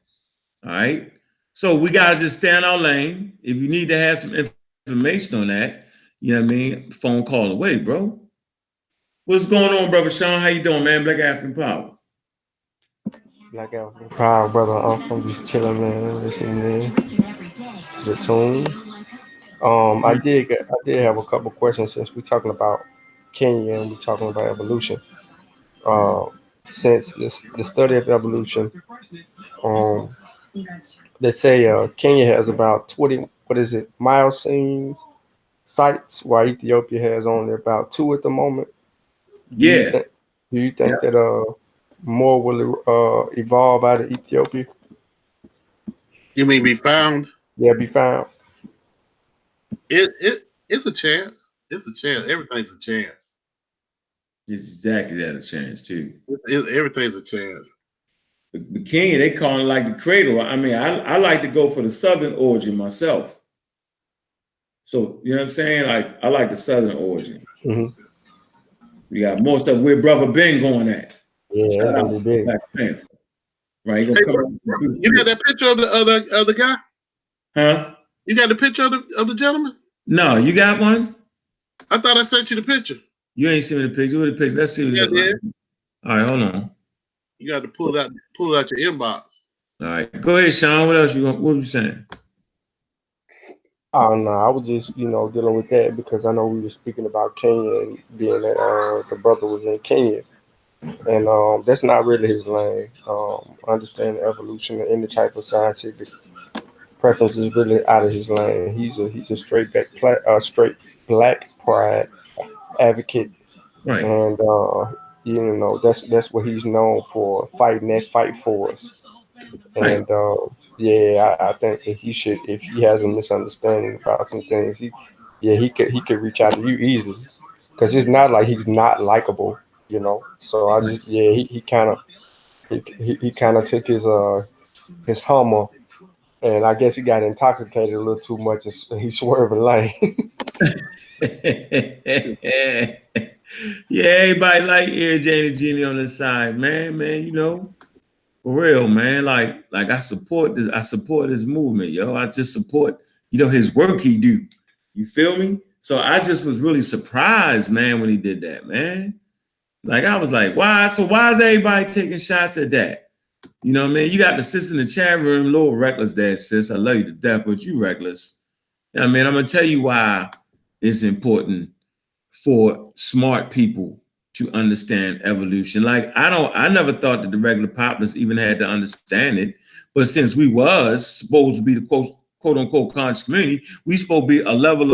All right? So, we got to just stay in our lane. If you need to have some information on that, you know what I mean? Phone call away, bro. What's going on, brother Sean? How you doing, man? Black African Power. Black African Power, brother. I'm just chilling, man. Listening in the tune. I did have a couple questions since we're talking about Kenya and we're talking about evolution. Since the study of evolution, they say Kenya has about 20, Miocene sites, while Ethiopia has only about 2 at the moment. Do you think that more will evolve out of Ethiopia? You mean be found? Yeah, be found. It's a chance. It's a chance. Everything's a chance. It's exactly that, a chance too. Everything's a chance. The Kenya, they call it like the cradle. I mean, I like to go for the southern origin myself. So, you know what I'm saying? Like, I like the southern origin. We got more stuff where Brother Ben going at. Yeah, Black Panther. Right? Hey, you got that picture of the guy? Huh? You got the picture of the gentleman? No, you got one? I thought I sent you the picture. You ain't seen the picture. What the picture? Let's see what it looks like. All right, hold on. You got to pull it out your inbox. All right. Go ahead, Sean. What else what were you saying? Oh no, I was just, dealing with that because I know we were speaking about Kenya and being that the brother was in Kenya. And that's not really his lane. Understanding evolution and any type of scientific preference is really out of his lane. He's a straight black pride advocate, right? And that's what he's known for, fighting that fight for us. And yeah, I think if he has a misunderstanding about some things, he could reach out to you easily, because it's not like he's not likable, you know. So I just yeah, he kind of took his Hummer, and I guess he got intoxicated a little too much, and he swerved a lane. Yeah, everybody like Irritated Genie on the side, man. For real, man. Like I support this. I support this movement, yo. I just support, his work he do. You feel me? So I just was really surprised, man, when he did that, man. Like I was like, why? So why is everybody taking shots at that? You know what I mean? You got the sis in the chat room, little reckless there, sis. I love you to death, but you reckless. I mean, I'm gonna tell you why it's important for smart people to understand evolution. Like I never thought that the regular populace even had to understand it. But since we was supposed to be the quote unquote conscious community, we supposed to be a level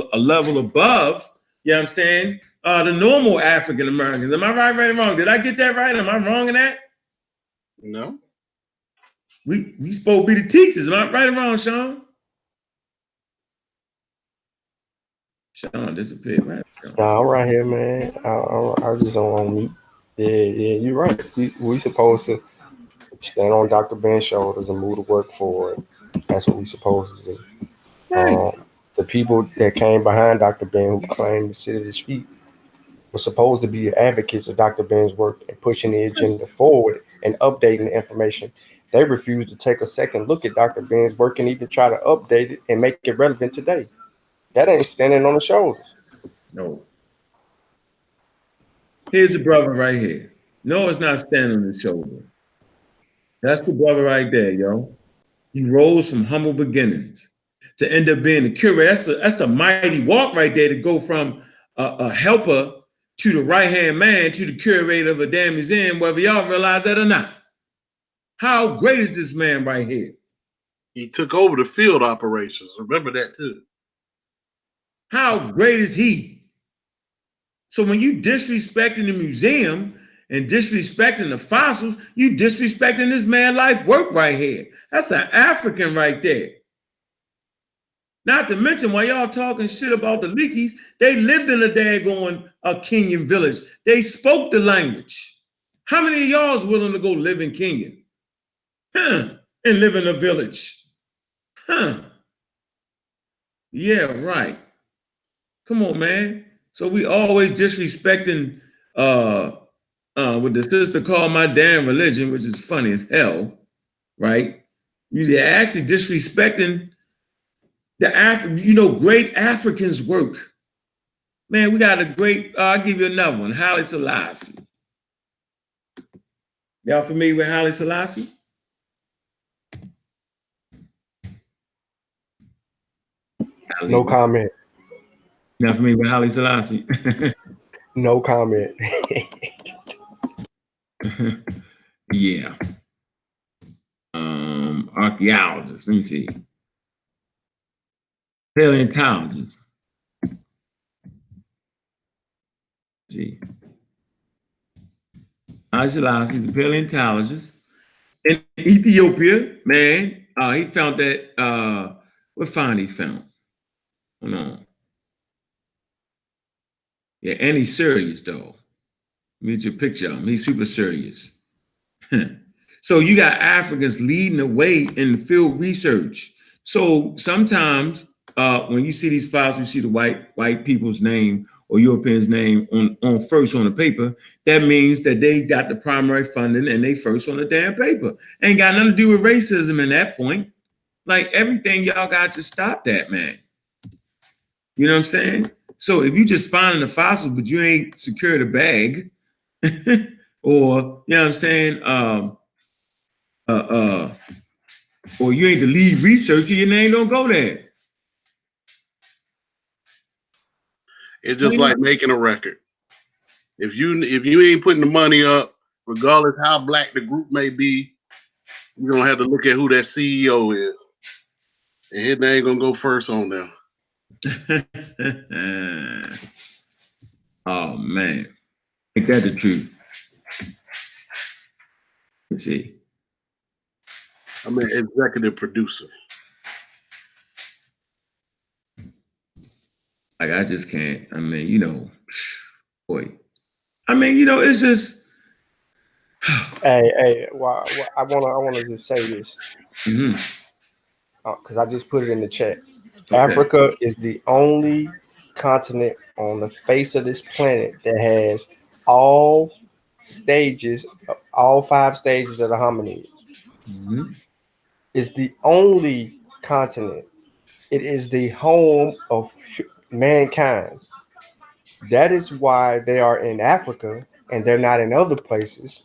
above, you know what I'm saying? The normal African Americans. Am I right or wrong? Did I get that right? Am I wrong in that? No. We supposed to be the teachers. Am I right or wrong, Sean? Sean disappeared, right? Nah, I'm right here, man. I just don't want me. Yeah, you're right. We supposed to stand on Dr. Ben's shoulders and move the work forward. That's what we supposed to do. Right. The people that came behind Dr. Ben, who claimed to sit at his feet, were supposed to be advocates of Dr. Ben's work and pushing the agenda forward and updating the information. They refused to take a second look at Dr. Ben's work and even try to update it and make it relevant today. That ain't standing on the shoulders. No. Here's the brother right here. No, it's not standing on his shoulder. That's the brother right there, yo. He rose from humble beginnings to end up being the curator. That's a mighty walk right there to go from a helper to the right hand man to the curator of a damn museum, whether y'all realize that or not. How great is this man right here? He took over the field operations. Remember that too. How great is he? So when you disrespecting the museum and disrespecting the fossils, you disrespecting this man life work right here. That's an African right there. Not to mention, while y'all talking shit about the Leakeys, they lived in a daggone Kenyan village. They spoke the language. How many of y'all is willing to go live in Kenya? Huh? And live in a village? Huh? Yeah, right. Come on, man. So we always disrespecting what the sister called my damn religion, which is funny as hell, right? You're actually disrespecting great Africans work. Man, we got a great, I'll give you another one, Haile Selassie. Y'all familiar with Haile Selassie? No comment. Not familiar with Haile Selassie? No comment. Yeah. Archaeologist, let me see. Paleontologist. See. Haile Selassie is a paleontologist in Ethiopia, man. He found that, what find he found? Hold on. Yeah, and he's serious, though. Let me get you a picture of him. He's super serious. So you got Africans leading the way in field research. So sometimes when you see these files, you see the white people's name or Europeans' name on first on the paper. That means that they got the primary funding and they first on the damn paper. Ain't got nothing to do with racism in that point. Like everything, y'all got to stop that, man. You know what I'm saying? So if you just finding the fossils, but you ain't secured a bag, or you know what I'm saying, or you ain't the lead researcher, your name don't go there. It's just like making a record. If you ain't putting the money up, regardless how black the group may be, you're gonna have to look at who that CEO is. And his name gonna go first on there. Oh man. Ain't that the truth? Let's see. I'm an executive producer. Like I just can't. I mean, you know, boy. I mean, you know, it's just. Hey, I wanna just say this Mhm. because I just put it in the chat. Okay. Africa is the only continent on the face of this planet that has all stages, all 5 stages of the hominid. Mhm. It's the only continent. It is the home of mankind. That is why they are in Africa and they're not in other places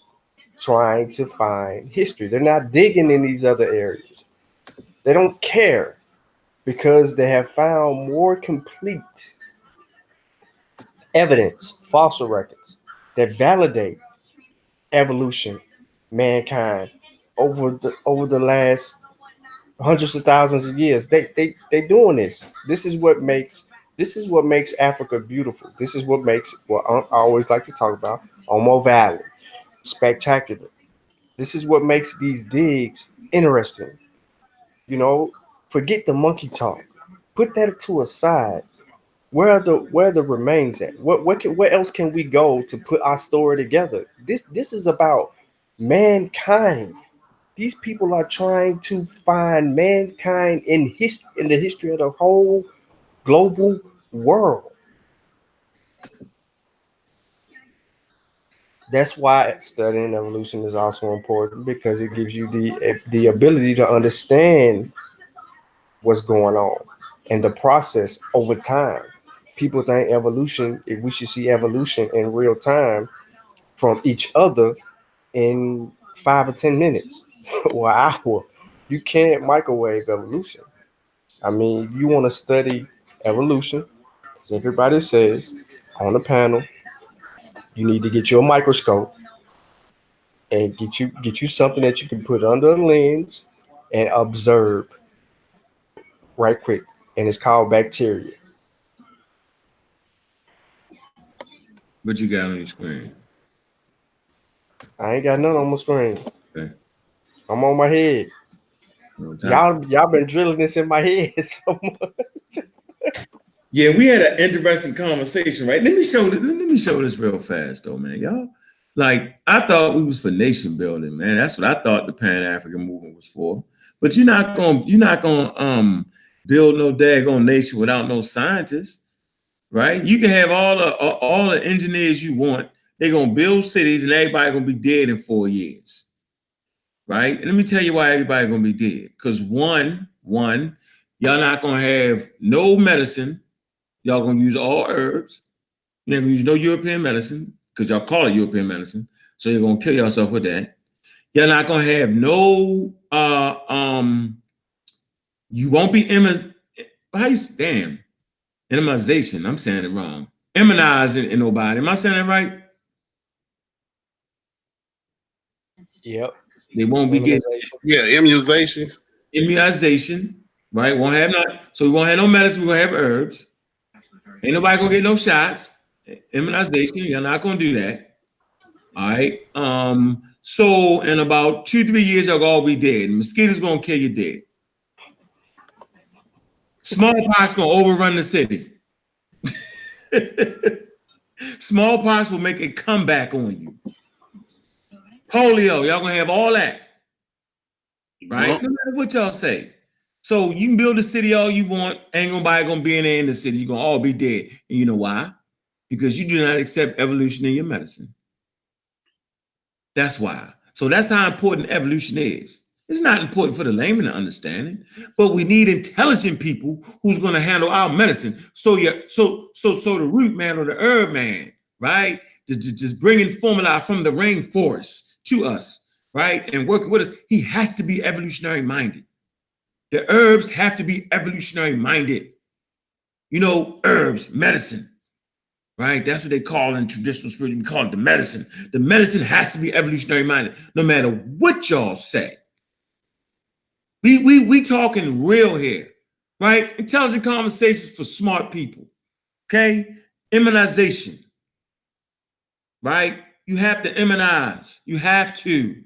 trying to find history. They're not digging in these other areas. They don't care because they have found more complete evidence, fossil records that validate evolution, mankind over the last hundreds of thousands of years. They doing this. This is what makes Africa beautiful. This is what makes what I always like to talk about Omo Valley spectacular. This is what makes these digs interesting. You know, forget the monkey talk. Put that to a side. Where the remains at? Where else can we go to put our story together? This is about mankind. These people are trying to find mankind in the history of the whole global world. That's why studying evolution is also important because it gives you the ability to understand what's going on and the process over time. People think evolution, if we should see evolution in real time from each other in 5 or 10 minutes or an hour. You can't microwave evolution. I mean, if you want to study evolution, as everybody says on the panel, you need to get you a microscope and get you something that you can put under a lens and observe right quick. And it's called bacteria. What you got on your screen? I ain't got none on my screen. Okay. I'm on my head. No time. Y'all been drilling this in my head so much. Yeah, we had an interesting conversation, right? Let me show this real fast though, man. Y'all, like I thought we was for nation building, man. That's what I thought the Pan-African movement was for. But you're not gonna build no daggone nation without no scientists, right? You can have all the engineers you want. They're gonna build cities and everybody gonna be dead in 4 years, right? And let me tell you why everybody gonna be dead. Because one, y'all not gonna have no medicine. Y'all gonna use all herbs. You're not gonna use no European medicine because y'all call it European medicine. So you're gonna kill yourself with that. You're not gonna have no you won't be immunization. I'm saying it wrong. Immunizing in nobody. Am I saying it right? Yep. They won't be getting Yeah, immunizations. immunization, right? Won't have so we won't have no medicine, we're gonna have herbs. Ain't nobody gonna get no shots. Immunization, you're not gonna do that. All right. So in about 2-3 years, y'all all be dead. Mosquitoes gonna kill you dead. Smallpox gonna overrun the city. Smallpox will make a comeback on you. Polio, y'all gonna have all that, right? Yep. No matter what y'all say. So you can build a city all you want, ain't nobody gonna be in there in the city. You're gonna all be dead. And you know why? Because you do not accept evolution in your medicine. That's why. So that's how important evolution is. It's not important for the layman to understand it, but we need intelligent people who's going to handle our medicine. So the root man or the herb man, right? Just bringing formula from the rainforest to us, right, and working with us. He has to be evolutionary minded. The herbs have to be evolutionary minded. You know, herbs, medicine. Right? That's what they call in traditional spiritual. We call it the medicine. The medicine has to be evolutionary minded, no matter what y'all say. We talking real here, right? Intelligent conversations for smart people. Okay? Immunization. Right? You have to immunize. You have to.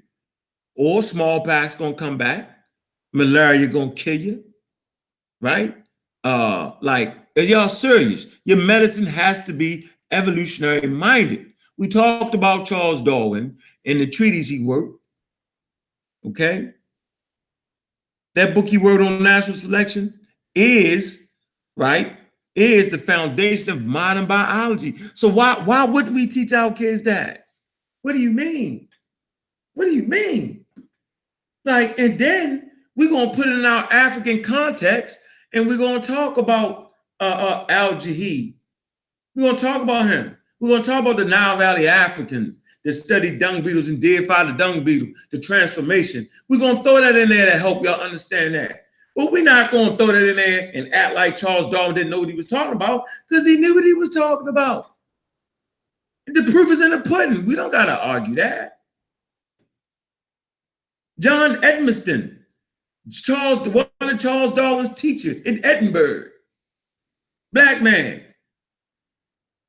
Or smallpox gonna come back. Malaria gonna kill you, right? Like, are y'all serious? Your medicine has to be evolutionary minded. We talked about Charles Darwin and the treatise he wrote. Okay, that book he wrote on natural selection is right is the foundation of modern biology. So why wouldn't we teach our kids that? What do you mean? What do you mean? Like, and then we're gonna put it in our African context, and we're gonna talk about Al Jaheed. We're gonna talk about him. We're gonna talk about the Nile Valley Africans that studied dung beetles and deified the dung beetle, the transformation. We're gonna throw that in there to help y'all understand that. But we're not gonna throw that in there and act like Charles Darwin didn't know what he was talking about, because he knew what he was talking about. The proof is in the pudding. We don't gotta argue that. John Edmiston, one of Charles Darwin's teachers in Edinburgh, black man,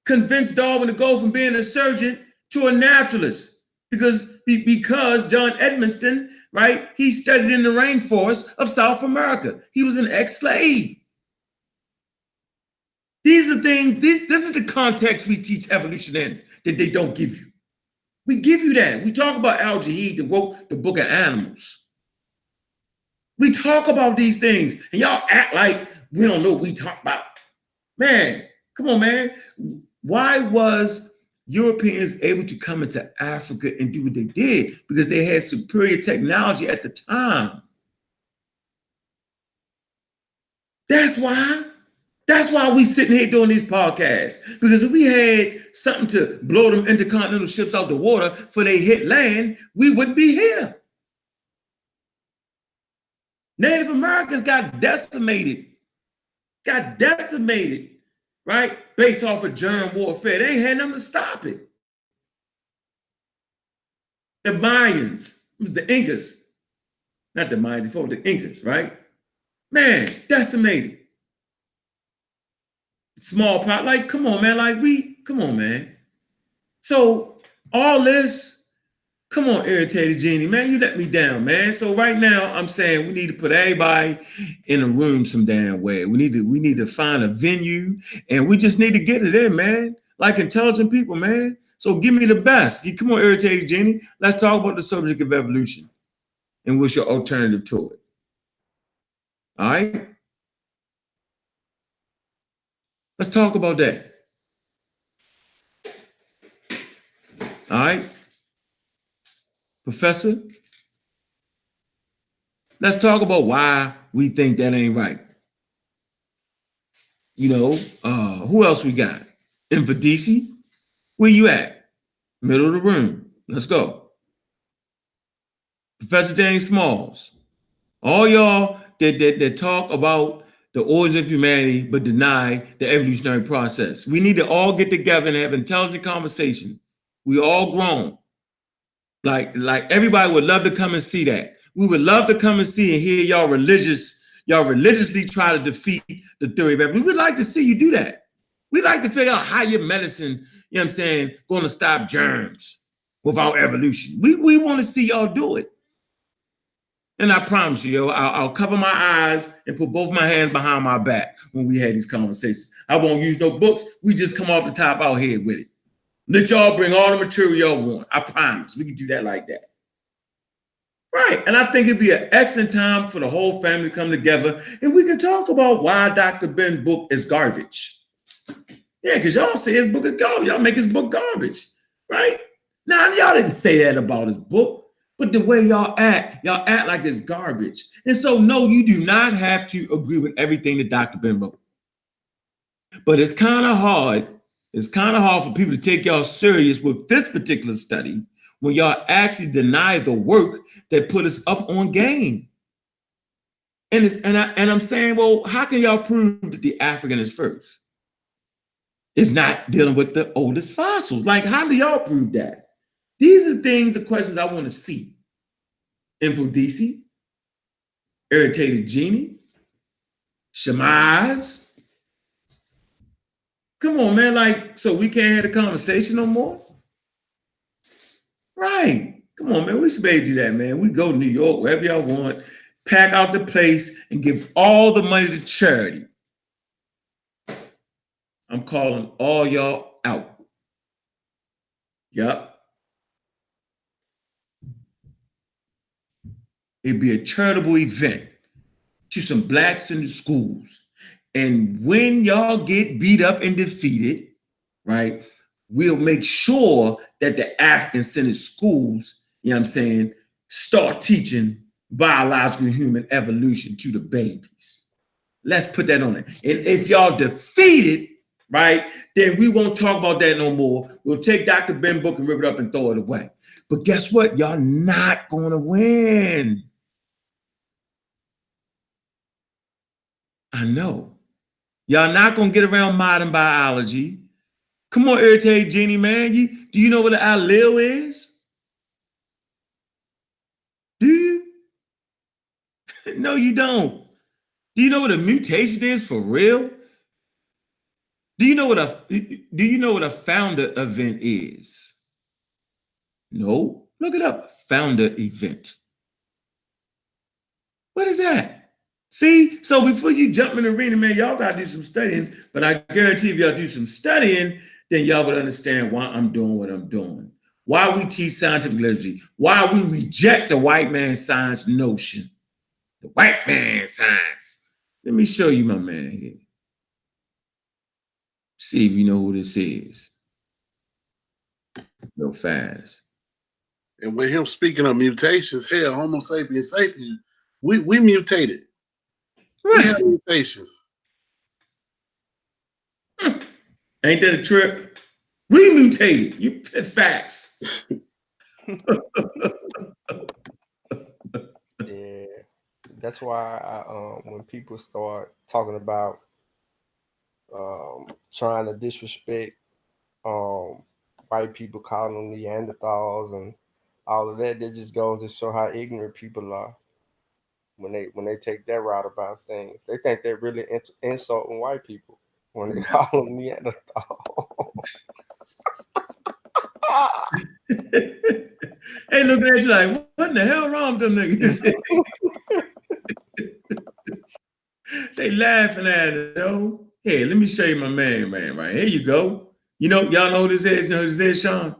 convinced Darwin to go from being a surgeon to a naturalist because John Edmiston, right, he studied in the rainforest of South America. He was an ex-slave. These are things, this is the context we teach evolution in that they don't give you. We give you that. We talk about Al Jaheed that wrote the Book of Animals. We talk about these things, and y'all act like we don't know what we talk about. Man, come on, man. Why was Europeans able to come into Africa and do what they did? Because they had superior technology at the time. That's why. That's why we sitting here doing these podcasts. Because if we had something to blow them intercontinental ships out the water before they hit land, we wouldn't be here. Native Americans got decimated, right? Based off of germ warfare. They ain't had nothing to stop it. The Mayans, it was the Incas, not the Mayans, before the Incas, right? Man, decimated. Smallpox, like, come on, man, come on, man. So all this, come on, Irritated Genie, man, you let me down, man. So right now, I'm saying we need to put everybody in a room some damn way. We need to find a venue, and we just need to get it in, man. Like intelligent people, man. So give me the best. Come on, Irritated Genie. Let's talk about the subject of evolution and what's your alternative to it. All right? Let's talk about that. All right? Professor, let's talk about why we think that ain't right. You know, who else we got? Infodisi, where you at? Middle of the room. Let's go. Professor James Smalls, all y'all that talk about the origin of humanity but deny the evolutionary process. We need to all get together and have intelligent conversation. We all grown. Like everybody would love to come and see that. We would love to come and see and hear y'all religiously try to defeat the theory of evolution. We'd like to see you do that. We'd like to figure out how your medicine, you know what I'm saying, going to stop germs without evolution. We want to see y'all do it. And I promise you, I'll cover my eyes and put both my hands behind my back when we had these conversations. I won't use no books. We just come off the top out here with it. Let y'all bring all the material y'all want. I promise. We can do that like that. Right. And I think it'd be an excellent time for the whole family to come together and we can talk about why Dr. Ben's book is garbage. Yeah, because y'all say his book is garbage. Y'all make his book garbage. Right? Now, y'all didn't say that about his book. But the way y'all act like it's garbage. And so, no, you do not have to agree with everything that Dr. Ben wrote. But it's kind of hard. It's kind of hard for people to take y'all serious with this particular study when y'all actually deny the work that put us up on game. And I'm saying, well, how can y'all prove that the African is first? If not dealing with the oldest fossils. Like, how do y'all prove that? These are the questions I want to see. Infodisi, Irritated Genie, Shamaz. Come on, man. Like, so we can't have a conversation no more? Right. Come on, man. We should be able to do that, man. We go to New York, wherever y'all want. pack out the place, and give all the money to charity. I'm calling all y'all out. Yup. It'd be a charitable event to some blacks in the schools. And when y'all get beat up and defeated, right, we'll make sure that the African centered schools, you know what I'm saying, start teaching biological human evolution to the babies. Let's put that on it. And if y'all defeated, right, then we won't talk about that no more. We'll take Dr. Ben book and rip it up and throw it away. But guess what? Y'all not going to win. I know. Y'all not going to get around modern biology. Come on, Irritated Genie, man. Do you know what an allele is? Do you? No, you don't. Do you know what a mutation is for real? Do you know what a founder event is? No. Look it up. Founder event. What is that? See? So before you jump in the arena, man, y'all gotta do some studying. But I guarantee if y'all do some studying, then y'all would understand why I'm doing what I'm doing. Why we teach scientific literacy. Why we reject the white man science notion. The white man science. Let me show you my man here. See if you know who this is. Real fast. And with him speaking of mutations, hell, Homo sapiens sapiens, we mutated. Right. We have mutations. Ain't that a trip? We mutated. You facts. Yeah, that's why when people start talking about trying to disrespect white people, calling them Neanderthals and all of that, that just goes to show how ignorant people are when they take that route about things. They think they're really insulting white people when they call them Neanderthals. Hey, looking at you like, what in the hell wrong with them niggas? They laughing at it, though. Hey, let me show you my man, right? Here you go. You know, y'all know who this is? You know who this is, Sean?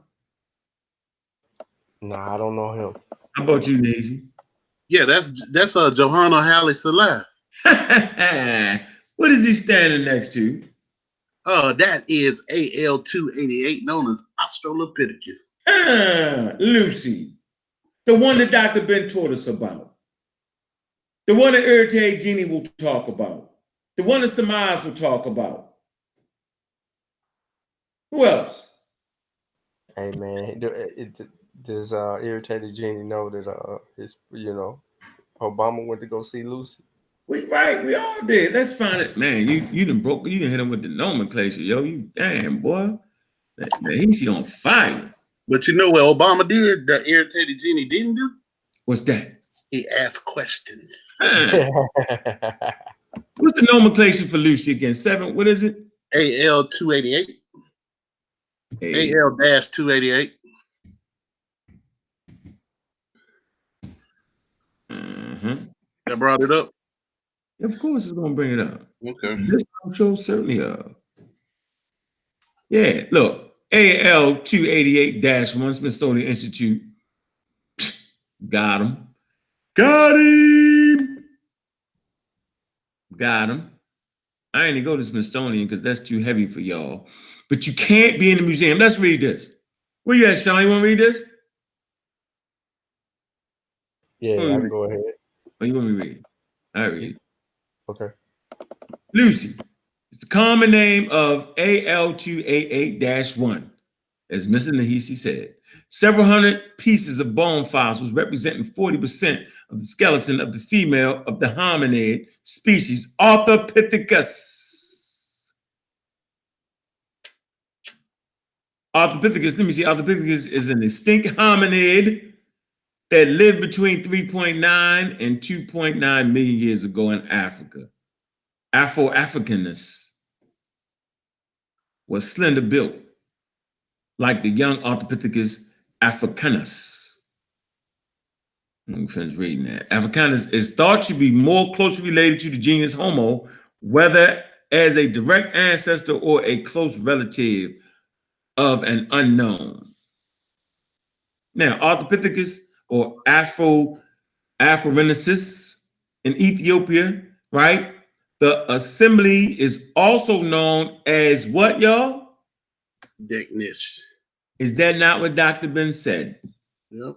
Nah, I don't know him. How about you, Nazy? Yeah, that's Johanna Halley Salaf. What is he standing next to? That is AL288, known as Australopithecus. Lucy. The one that Dr. Ben taught us about. The one that Irritated Genie will talk about. The one that Samaz will talk about. Who else? Hey man, does Irritated Genie know that his Obama went to go see Lucy? We all did. Let's find it. Man, you done hit him with the nomenclature, yo. You damn boy. Man, he's on fire. But you know what Obama did that Irritated Genie didn't do? What's that? He asked questions. What's the nomenclature for Lucy again? 7, what is it? AL288. AL-288. That brought it up? Of course it's gonna bring it up. Okay. This show certainly Yeah, look, AL288-1 Smithsonian Institute. Got him. Got him. Got him. I ain't gonna go to Smithsonian because that's too heavy for y'all. But you can't be in the museum. Let's read this. Where you at, Sean? You want to read this? Yeah, I can go ahead. Oh, you want me to read it? I read it. Okay. Lucy. It's the common name of AL288-1. As Mr. Nahisi said, several hundred pieces of bone fossils representing 40% of the skeleton of the female of the hominid species Australopithecus. Australopithecus, let me see. Australopithecus is an extinct hominid that lived between 3.9 and 2.9 million years ago in Africa. Afro-Africanus was slender built, like the young Australopithecus africanus. I'm finished reading that. Africanus is thought to be more closely related to the genus Homo, whether as a direct ancestor or a close relative of an unknown. Now, Australopithecus or Afrorenesis in Ethiopia, right? The assembly is also known as what, y'all? Dickness. Is that not what Dr. Ben said? Yep.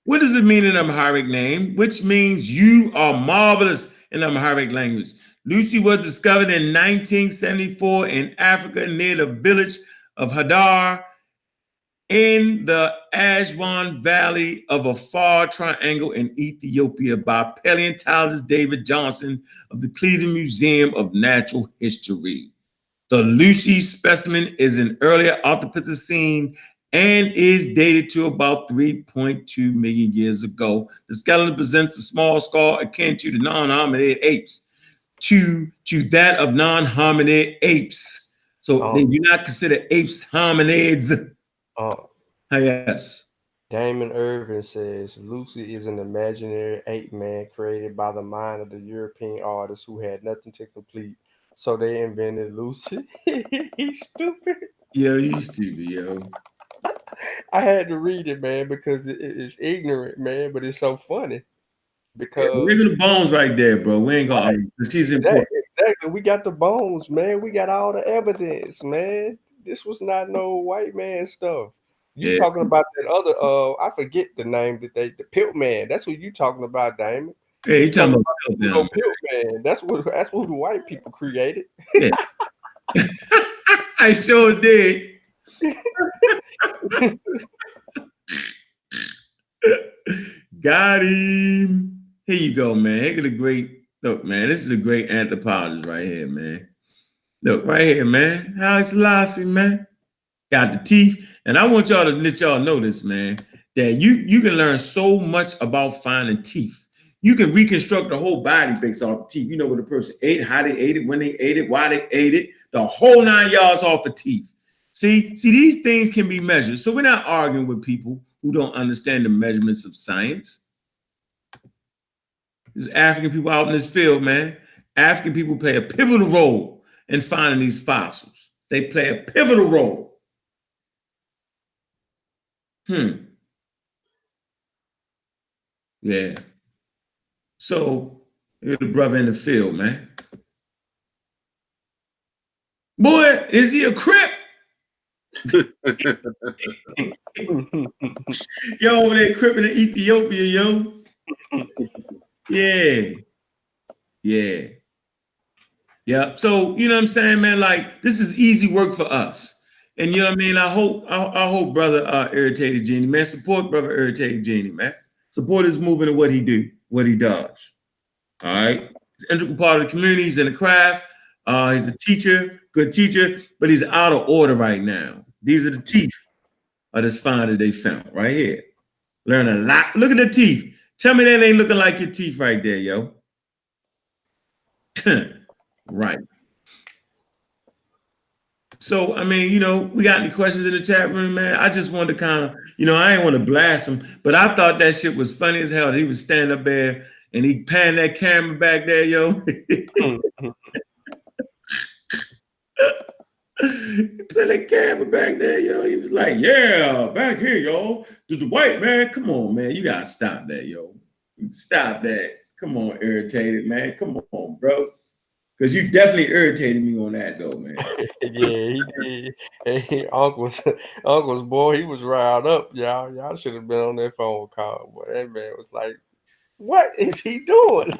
What does it mean in Amharic name? Which means you are marvelous in Amharic language. Lucy was discovered in 1974 in Africa near the village of Hadar in the Aswan Valley of a far triangle in Ethiopia by paleontologist David Johnson of the Cleveland Museum of Natural History. The Lucy specimen is an earlier Anthropocene and is dated to about 3.2 million years ago. The skeleton presents a small skull akin to the non-hominid apes, to that of non-hominid apes. So they do not consider apes hominids. Yes. Damon Irvin says Lucy is an imaginary ape man created by the mind of the European artists who had nothing to complete. So they invented Lucy. He's stupid. Yo, you stupid, yo. I had to read it, man, because it's ignorant, man, but it's so funny. Because we're the bones right there, bro. We ain't gonna argue. She's important. Exactly. We got the bones, man. We got all the evidence, man. This was not no white man stuff. You talking about that other I forget the name that the Pilt Man. That's what you talking about, Damon. Yeah, you talking about Pilt Man. That's what the white people created. Yeah. I sure did. Got him. Here you go, man. Look at the great look, man. This is a great anthropologist right here, man. Look right here, man. Haile Selassie, man. Got the teeth. And I want y'all to let y'all know this, man, that you can learn so much about finding teeth. You can reconstruct the whole body based off the teeth. You know what the person ate, how they ate it, when they ate it, why they ate it, the whole 9 yards off of teeth. See, these things can be measured. So we're not arguing with people who don't understand the measurements of science. There's African people out in this field, man. African people play a pivotal role in finding these fossils. They play a pivotal role. Yeah. So, you're the brother in the field, man. Boy, is he a Crip? Yo, over there cripping in Ethiopia, yo. Yeah. So, you know what I'm saying, man? Like, this is easy work for us. And you know what I mean? I hope brother Irritated Genie, man, support brother Irritated Genie, man. Support his movement and what he does. All right. He's an integral part of the community. He's in the craft. He's a teacher, good teacher, but he's out of order right now. These are the teeth of this find that they found right here. Learn a lot. Look at the teeth. Tell me that ain't looking like your teeth right there, yo. Right. So, I mean, you know, we got any questions in the chat room, man? I just wanted to kind of, you know, I ain't want to blast him, but I thought that shit was funny as hell. He was standing up there and he panned that camera back there, yo. He put that camera back there, yo. He was like, yeah, back here, yo. The white man, come on, man. You got to stop that, yo. Stop that. Come on, Irritated, man. Come on, bro. Because you definitely irritated me on that, though, man. Yeah, he did. Hey, Uncle's boy, he was riled up, y'all. Y'all should have been on that phone call. Boy, that man was like, what is he doing?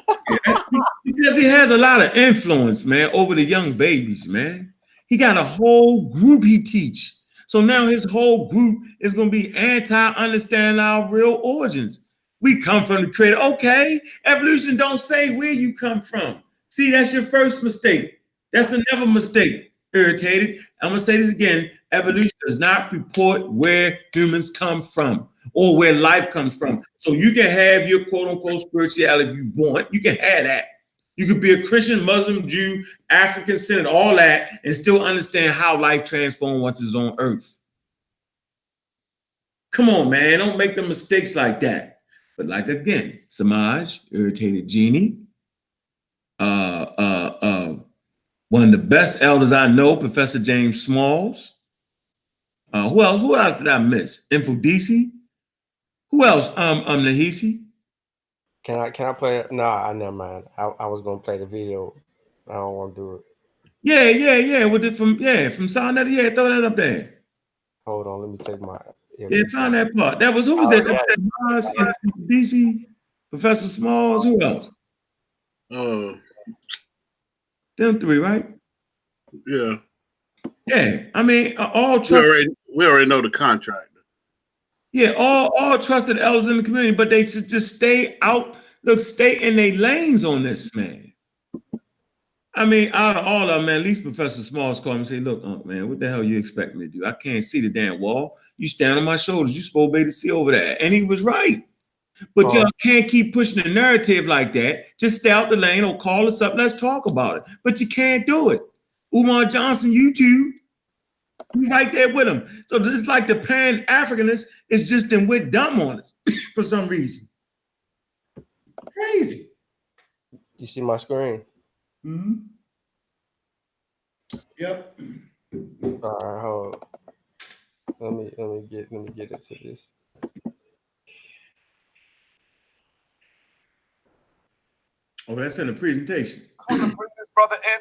Because he has a lot of influence, man, over the young babies, man. He got a whole group he teach. So now his whole group is going to be anti-understanding our real origins. We come from the creator. Okay, evolution don't say where you come from. See, that's your first mistake. That's another mistake, Irritated. I'm going to say this again. Evolution does not report where humans come from or where life comes from. So you can have your quote-unquote spirituality if you want. You can have that. You could be a Christian, Muslim, Jew, African, Senate, all that, and still understand how life transforms once it's on earth. Come on, man. Don't make the mistakes like that. But like again, Samaj, Irritated Genie, one of the best elders I know, Professor James Smalls. Who else? Who else did I miss? Infodisi. Who else? Nahisi. Can I play it? Nah, I never mind. I was gonna play the video. I don't want to do it. Yeah. With it from Sound Net. Yeah, throw that up there. Hold on, let me take my Yeah, found that part. That was who was that? That was DC, Professor Smalls. Who else? Uh, Them three, right? yeah. Yeah. I mean, all We trusted. already know the contractor. Yeah, all trusted elders in the community, but they should just stay out. Look, stay in their lanes on this, man. I mean, out of all of them, man, at least Professor Smalls called me and say, "Look, Unc, man, what the hell you expect me to do? I can't see the damn wall. You stand on my shoulders. You supposed to be able to see over there." And he was right. But y'all can't keep pushing the narrative like that. Just stay out the lane or call us up. Let's talk about it. But you can't do it. Umar Johnson, you too. You right there with him. So it's like the Pan-Africanist is just in with dumb on us for some reason. Crazy. You see my screen? Mm-hmm. Yep. All right, hold on. Let me get into this. Oh, that's in the presentation. I want to bring this brother in.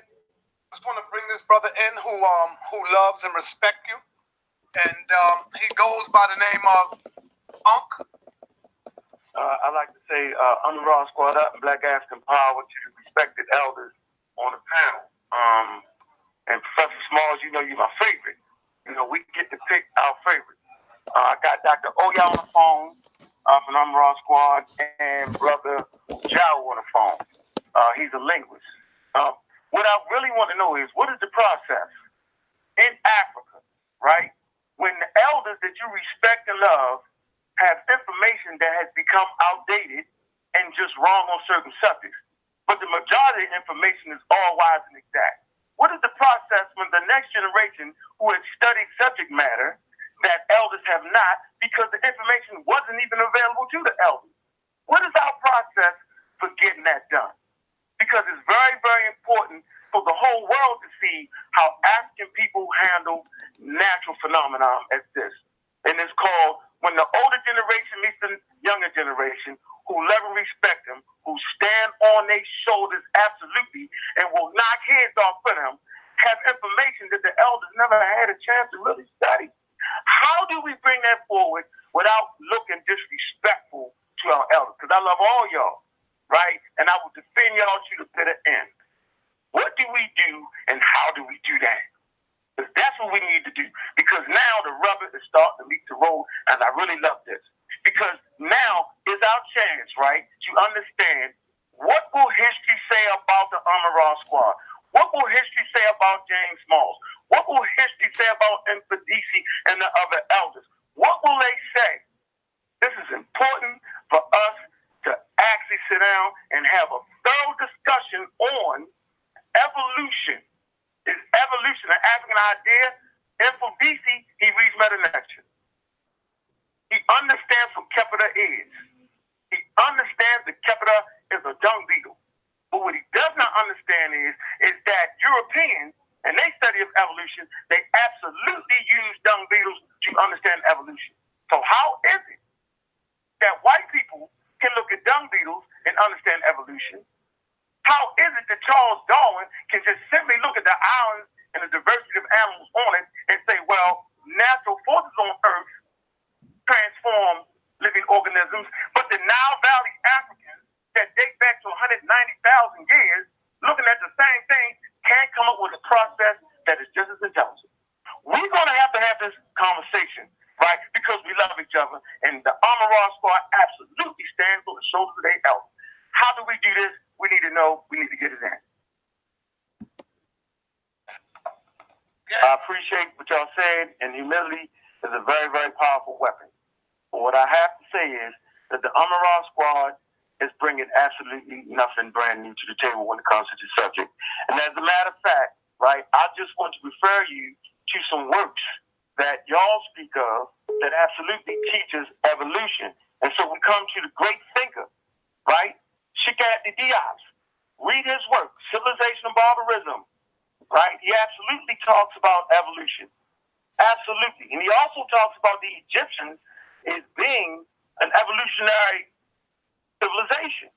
Just want to bring this brother in who loves and respects you, and he goes by the name of Unc. I like to say, I'm the Raw Squad Up, Black African Power to the respected elders on the panel. And Professor Smalls, you know you're my favorite. You know, we get to pick our favorite. I got Dr. Oya on the phone from the Raw Squad and Brother Jao on the phone. He's a linguist. What I really want to know is, what is the process in Africa, right? When the elders that you respect and love have information that has become outdated and just wrong on certain subjects, but the majority of information is all wise and exact. What is the process when the next generation who has studied subject matter that elders have not, because the information wasn't even available to the elders? What is our process for getting that done? Because it's very, very important for the whole world to see how African people handle natural phenomenon as this. And it's called, when the older generation meets the younger generation, who love and respect them, who stand on their shoulders absolutely and will knock heads off for them, have information that the elders never had a chance to really study. How do we bring that forward without looking disrespectful to our elders? Because I love all y'all, right? And I will defend y'all to the bitter end. What do we do and how do we do that? Because that's what we need to do. Because now the rubber is starting to meet the road, and I really love this. Because now is our chance, right, to understand what will history say about the Amara Squad? What will history say about James Smalls? What will history say about Infodisi and the other elders? What will they say? This is important for us to actually sit down and have a thorough discussion on evolution. Is evolution an African idea? Infodisi, he reads Meta-Nature. He understands what Kepler is. He understands that Kepler is a dung beetle. But what he does not understand is that Europeans, and they study of evolution, they absolutely use dung beetles to understand evolution. So how is it that white people can look at dung beetles and understand evolution? How is it that Charles Darwin can just simply look at the islands and the diversity of animals on it and say, well, natural forces on Earth transform living organisms, but the Nile Valley Africans that date back to 190,000 years, looking at the same thing, can't come up with a process that is just as intelligent. We're going to have this conversation, right? Because we love each other, and the Amara Squad absolutely stands on the shoulders of their elders. How do we do this? We need to know. We need to get it in. I appreciate what y'all said, and humility is a very, very powerful weapon. But what I have to say is that the Amara Squad is bringing absolutely nothing brand new to the table when it comes to this subject. And as a matter of fact, right, I just want to refer you to some works that y'all speak of that absolutely teaches evolution. And so we come to the great thinker, right? Shikati Diaz. Read his work, Civilization and Barbarism, right? He absolutely talks about evolution. Absolutely. And he also talks about the Egyptians as being an evolutionary civilization.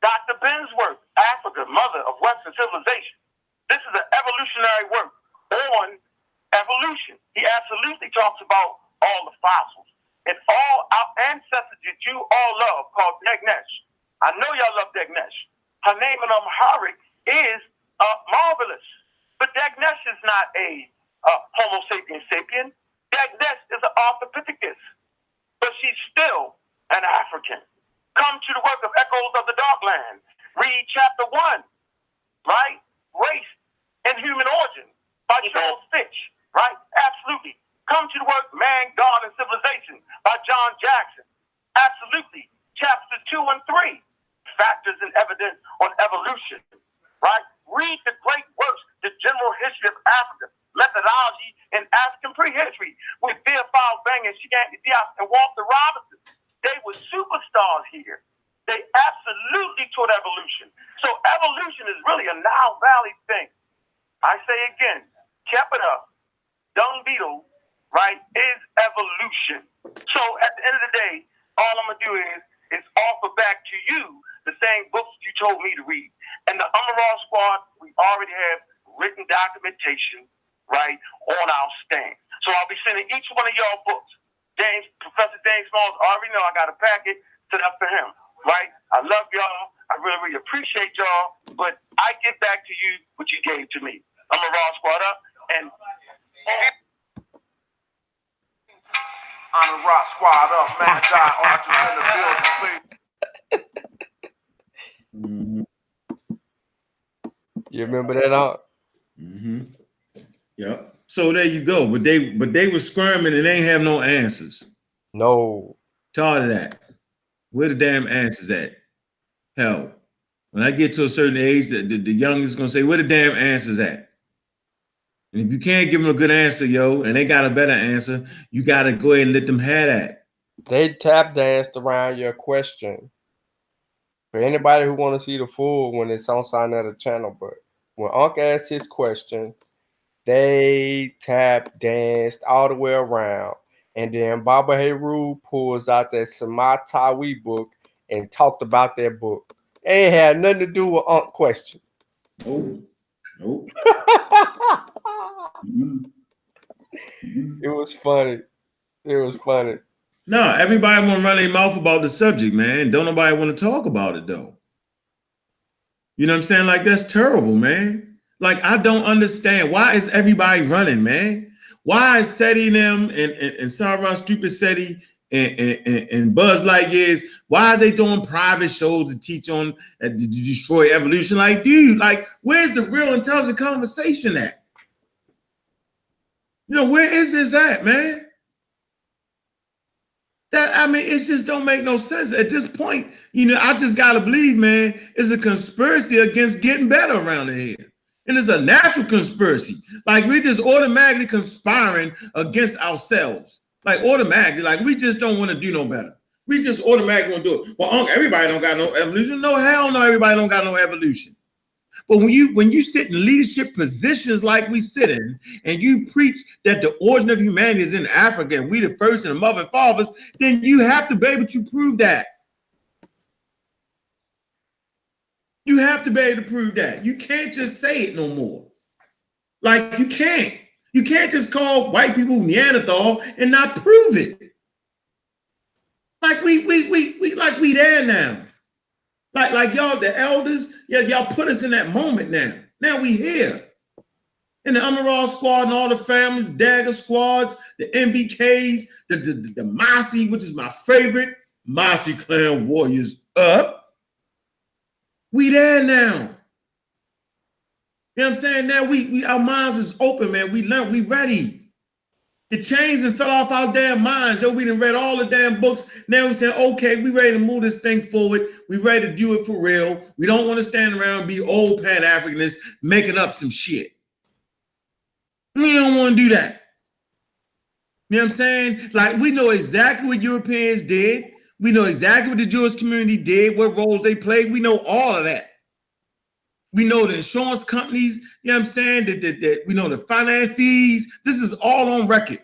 Dr. Ben's work, Africa, Mother of Western Civilization. This is an evolutionary work on evolution. He absolutely talks about all the fossils and all our ancestors that you all love called Degnesh. I know y'all love Degnesh. Her name in Amharic is marvelous. But Degnesh is not a Homo sapiens sapien. Degnesh is an Australopithecus. But she's still an African. Come to the work of Echoes of the Darkland. Read chapter 1, right? Race and Human Origin by Charles Fitch, right? Absolutely. Come to the work Man, God, and Civilization by John Jackson. Absolutely. Chapters 2 and 3. Factors and Evidence on Evolution, right? Read the great works, The General History of Africa, Methodology in African Prehistory with Theophile Bang and Shigaki Diaz and Walter Robinson. They were superstars here. They absolutely taught evolution. So evolution is really a Nile Valley thing. I say again, keep it up. Dung beetle, right, is evolution. So at the end of the day, all I'm going to do is offer back to you the same books you told me to read. And the Umar Squad, we already have written documentation, right, on our stand. So I'll be sending each one of y'all books. Professor James Smalls already know I got a packet set up for him, right? I love y'all. I really, really appreciate y'all. But I give back to you what you gave to me. I'm a Raw Squad up. And I'm a rock squad up, man. John Archer's in the building, please. Mm-hmm. You remember that, Art? Mm-hmm. Yep. So there you go. But they were squirming and they ain't have no answers. No. Tired of that. Where the damn answers at? Hell, when I get to a certain age, the youngest gonna say, where the damn answers at? And if you can't give them a good answer, yo, and they got a better answer, you gotta go ahead and let them have that. They tap danced around your question. For anybody who want to see the full when it's on Sinetta channel, but when Unc asked his question, they tap danced all the way around. And then Baba Heru pulls out that Samatawi book and talked about that book. It ain't had nothing to do with Unc question. Nope. It was funny. It was funny. No, everybody want to run their mouth about the subject, man. Don't nobody want to talk about it, though. You know what I'm saying? Like, that's terrible, man. Like, I don't understand. Why is everybody running, man? Why is SETI them and Sarah Stupid SETI and Buzz Lightyears, why is they doing private shows to teach on to destroy evolution? Like, dude, like, where's the real intelligent conversation at? You know, where is this at, man? That, I mean, it just don't make no sense. At this point, you know, I just gotta believe, man, it's a conspiracy against getting better around here. And it's a natural conspiracy. Like, we're just automatically conspiring against ourselves. Like, automatically, like, we just don't want to do no better. We just automatically want to do it. Well, everybody don't got no evolution. No, hell no, everybody don't got no evolution. But when you sit in leadership positions like we sit in, and you preach that the origin of humanity is in Africa and we the first and the mother and fathers, then you have to be able to prove that. You have to be able to prove that. You can't just say it no more. Like, you can't. You can't just call white people Neanderthal and not prove it. Like we there now. Like y'all, the elders, yeah, y'all put us in that moment now. Now we here. And the Amaral squad and all the families, the Dagger squads, the MBKs, the Mossy, which is my favorite, Mossy clan warriors up. We there now. You know what I'm saying? Now we our minds is open, man. We learned, we ready. The chains and fell off our damn minds. Yo, we done read all the damn books. Now we saying, okay, we ready to move this thing forward. We ready to do it for real. We don't want to stand around and be old Pan-Africanists making up some shit. We don't want to do that. You know what I'm saying? Like, we know exactly what Europeans did. We know exactly what the Jewish community did, what roles they played. We know all of that. We know the insurance companies, you know what I'm saying? That we know the financiers. This is all on record.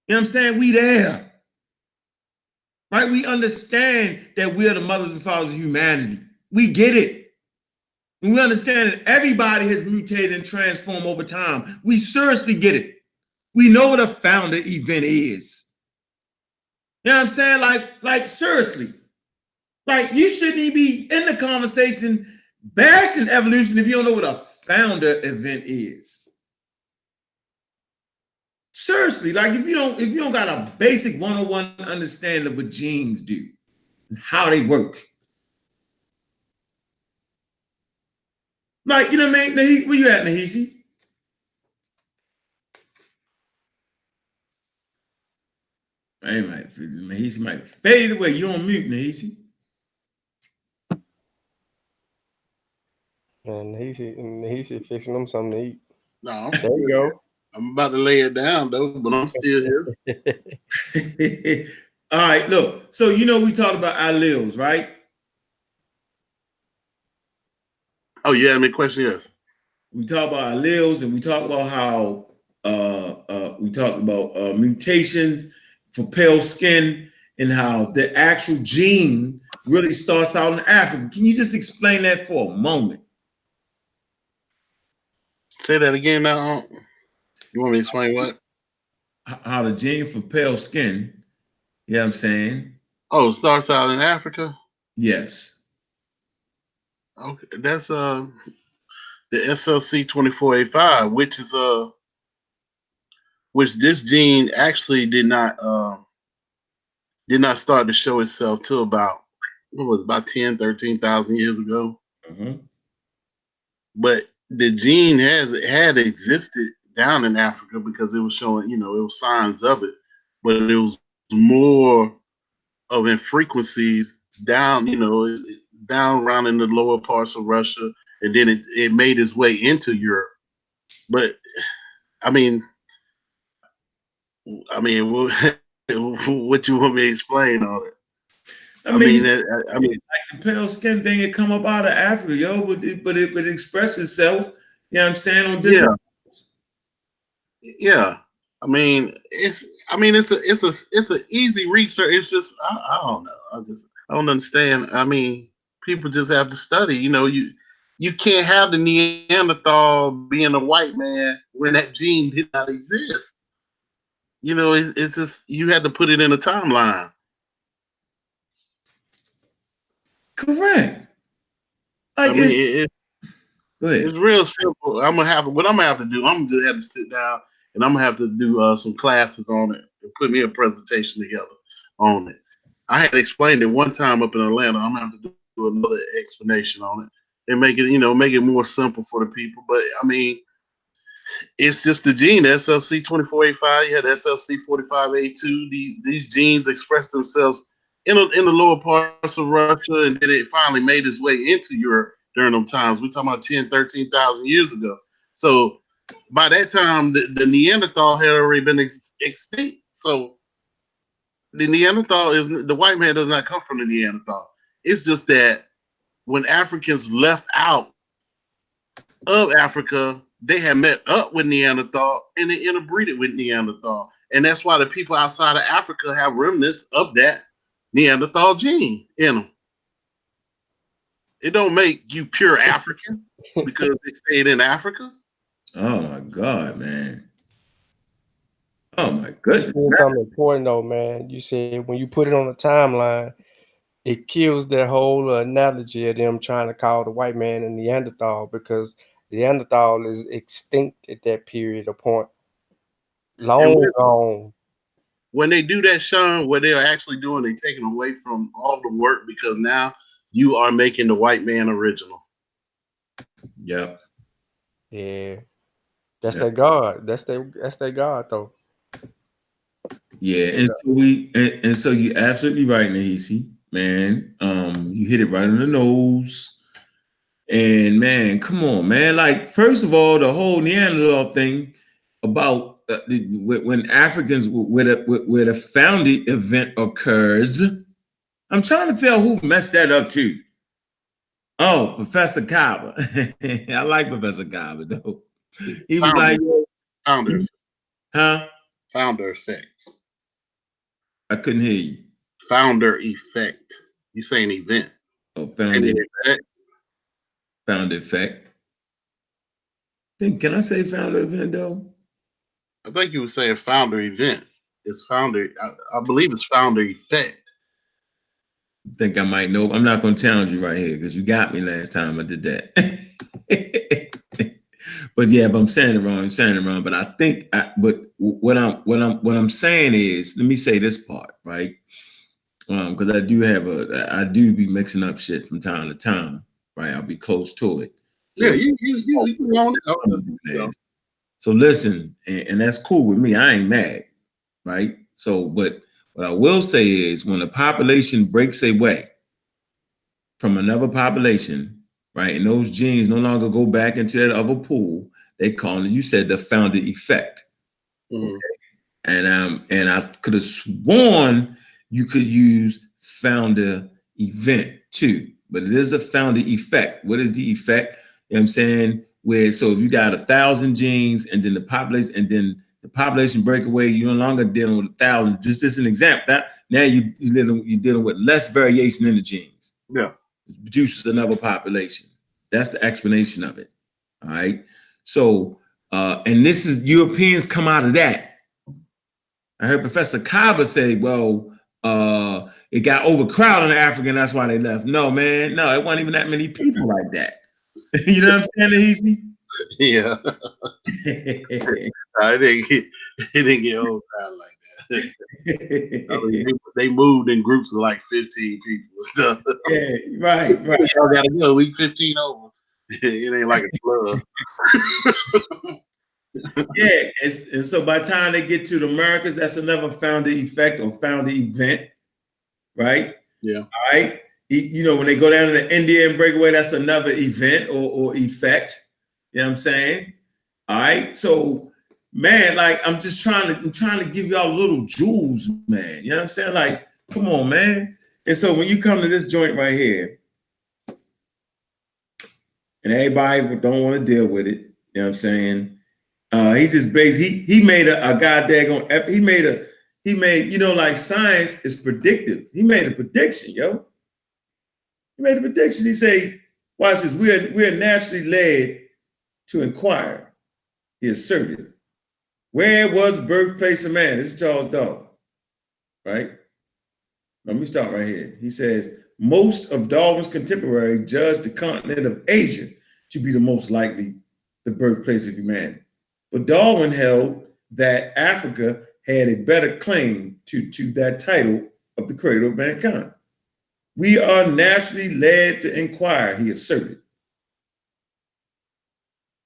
You know what I'm saying? We there. Right? We understand that we are the mothers and fathers of humanity. We get it. And we understand that everybody has mutated and transformed over time. We seriously get it. We know what a founder event is. You know what I'm saying? Like seriously. Like, you shouldn't even be in the conversation bashing evolution if you don't know what a founder event is. Seriously, like if you don't got a basic 101 understanding of what genes do and how they work. Like, you know what I mean? Where you at, Nahisi? Nahisi might fade away. You on mute, Nahisi. And he's fixing them something to eat. No, I'm There still you here. go. I'm about to lay it down though, but I'm still here. All right, look. So we talked about alleles, right? Oh, you had me question? Yes. We talk about alleles, and we talk about how we talked about mutations for pale skin, and how the actual gene really starts out in Africa. Can you just explain that for a moment? Say that again now. You want me to explain what? How the gene for pale skin, you know what I'm saying? Oh, it starts out in Africa? Yes. Okay. That's the SLC 24A5, which this gene actually did not start to show itself till about, what was it, about 13,000 years ago. Mm-hmm. But the gene had existed down in Africa because it was showing, it was signs of it, but it was more of in frequencies down, down around in the lower parts of Russia, and then it made its way into Europe. But I mean, what you want me to explain on it? I mean, like the pale skin thing, it come up out of Africa, yo, but it express itself, you know what I'm saying, on different. Yeah. I mean, it's a easy research. It's just I don't know. I don't understand. I mean, people just have to study. You can't have the Neanderthal being a white man when that gene did not exist. It's just you had to put it in a timeline. Correct. I mean, it's real simple. What I'm gonna have to do. I'm gonna just have to sit down and I'm gonna have to do some classes on it and put me a presentation together on it. I had explained it one time up in Atlanta. I'm gonna have to do another explanation on it and make it more simple for the people. But I mean, it's just the gene, the SLC 24A5. You had SLC 45A2. These genes express themselves in the lower parts of Russia, and then it finally made its way into Europe during them times. We're talking about 10, 13,000 years ago. So by that time, the Neanderthal had already been extinct. So the the white man does not come from the Neanderthal. It's just that when Africans left out of Africa, they had met up with Neanderthal and they interbreeded with Neanderthal. And that's why the people outside of Africa have remnants of that Neanderthal gene in them. It don't make you pure African because they stayed in Africa. Oh my God, man. Oh my goodness. Something important though, man. You said when you put it on the timeline, it kills that whole analogy of them trying to call the white man a Neanderthal, because Neanderthal is extinct at that period of point. Long gone. When they do that, Sean, what they're actually doing, they're taking away from all the work because now you are making the white man original. Yep. Yeah. That's their God. That's their God though. Yeah, and so you're absolutely right, Nahisi, man. You hit it right on the nose. And man, come on, man. Like, first of all, the whole Neanderthal thing about when Africans where the founding event occurs. I'm trying to figure out who messed that up too. Oh, Professor Kaba. I like Professor Kaba though. He was like, founder, huh? founder effect. I couldn't hear you. Founder effect. You saying event? Oh, founder effect. Can I say founder event though? I think you would say a founder event. It's founder. I believe it's founder effect. I think I might know. I'm not going to challenge you right here because you got me last time I did that. But yeah, but I'm saying it wrong. But I think, but what I'm saying is, let me say this part, right? Because I do be mixing up shit from time to time, right? I'll be close to it. So, yeah, you own it. So listen, and that's cool with me. I ain't mad, right? So, but what I will say is when a population breaks away from another population, right, and those genes no longer go back into that other pool, they call it, you said, the founder effect. Mm-hmm. Okay? And I could have sworn you could use founder event too, but it is a founder effect. What is the effect? You know what I'm saying? Where so if you got 1,000 genes and then the population breakaway, you're no longer dealing with 1,000. Just as an example, that now you're dealing with less variation in the genes. Yeah. It produces another population. That's the explanation of it. All right. So and this is Europeans come out of that. I heard Professor Kaba say, well, it got overcrowded in Africa, and that's why they left. No, man, no, it wasn't even that many people like that. You know what I'm saying, Easy? Yeah. It didn't get overcrowded like that. I mean, they moved in groups of like 15 people and stuff. Yeah, right. Y'all gotta go. We 15 over. It ain't like a club. Yeah, and so by the time they get to the Americas, that's another founder effect or founder event, right? Yeah. All right. You know, when they go down to the India and break away, that's another event or effect. You know what I'm saying? All right. So, man, like I'm trying to give y'all little jewels, man. You know what I'm saying? Like, come on, man. And so when you come to this joint right here, and everybody don't want to deal with it, you know what I'm saying? He just he made a goddamn he made, you know, like science is predictive. He made a prediction, yo. He made a prediction. He say, watch this, we are naturally led to inquire. He asserted. Where was birthplace of man? This is Charles Darwin, right? Let me start right here. He says, most of Darwin's contemporaries judged the continent of Asia to be the most likely the birthplace of humanity. But Darwin held that Africa had a better claim to that title of the cradle of mankind. We are naturally led to inquire, he asserted.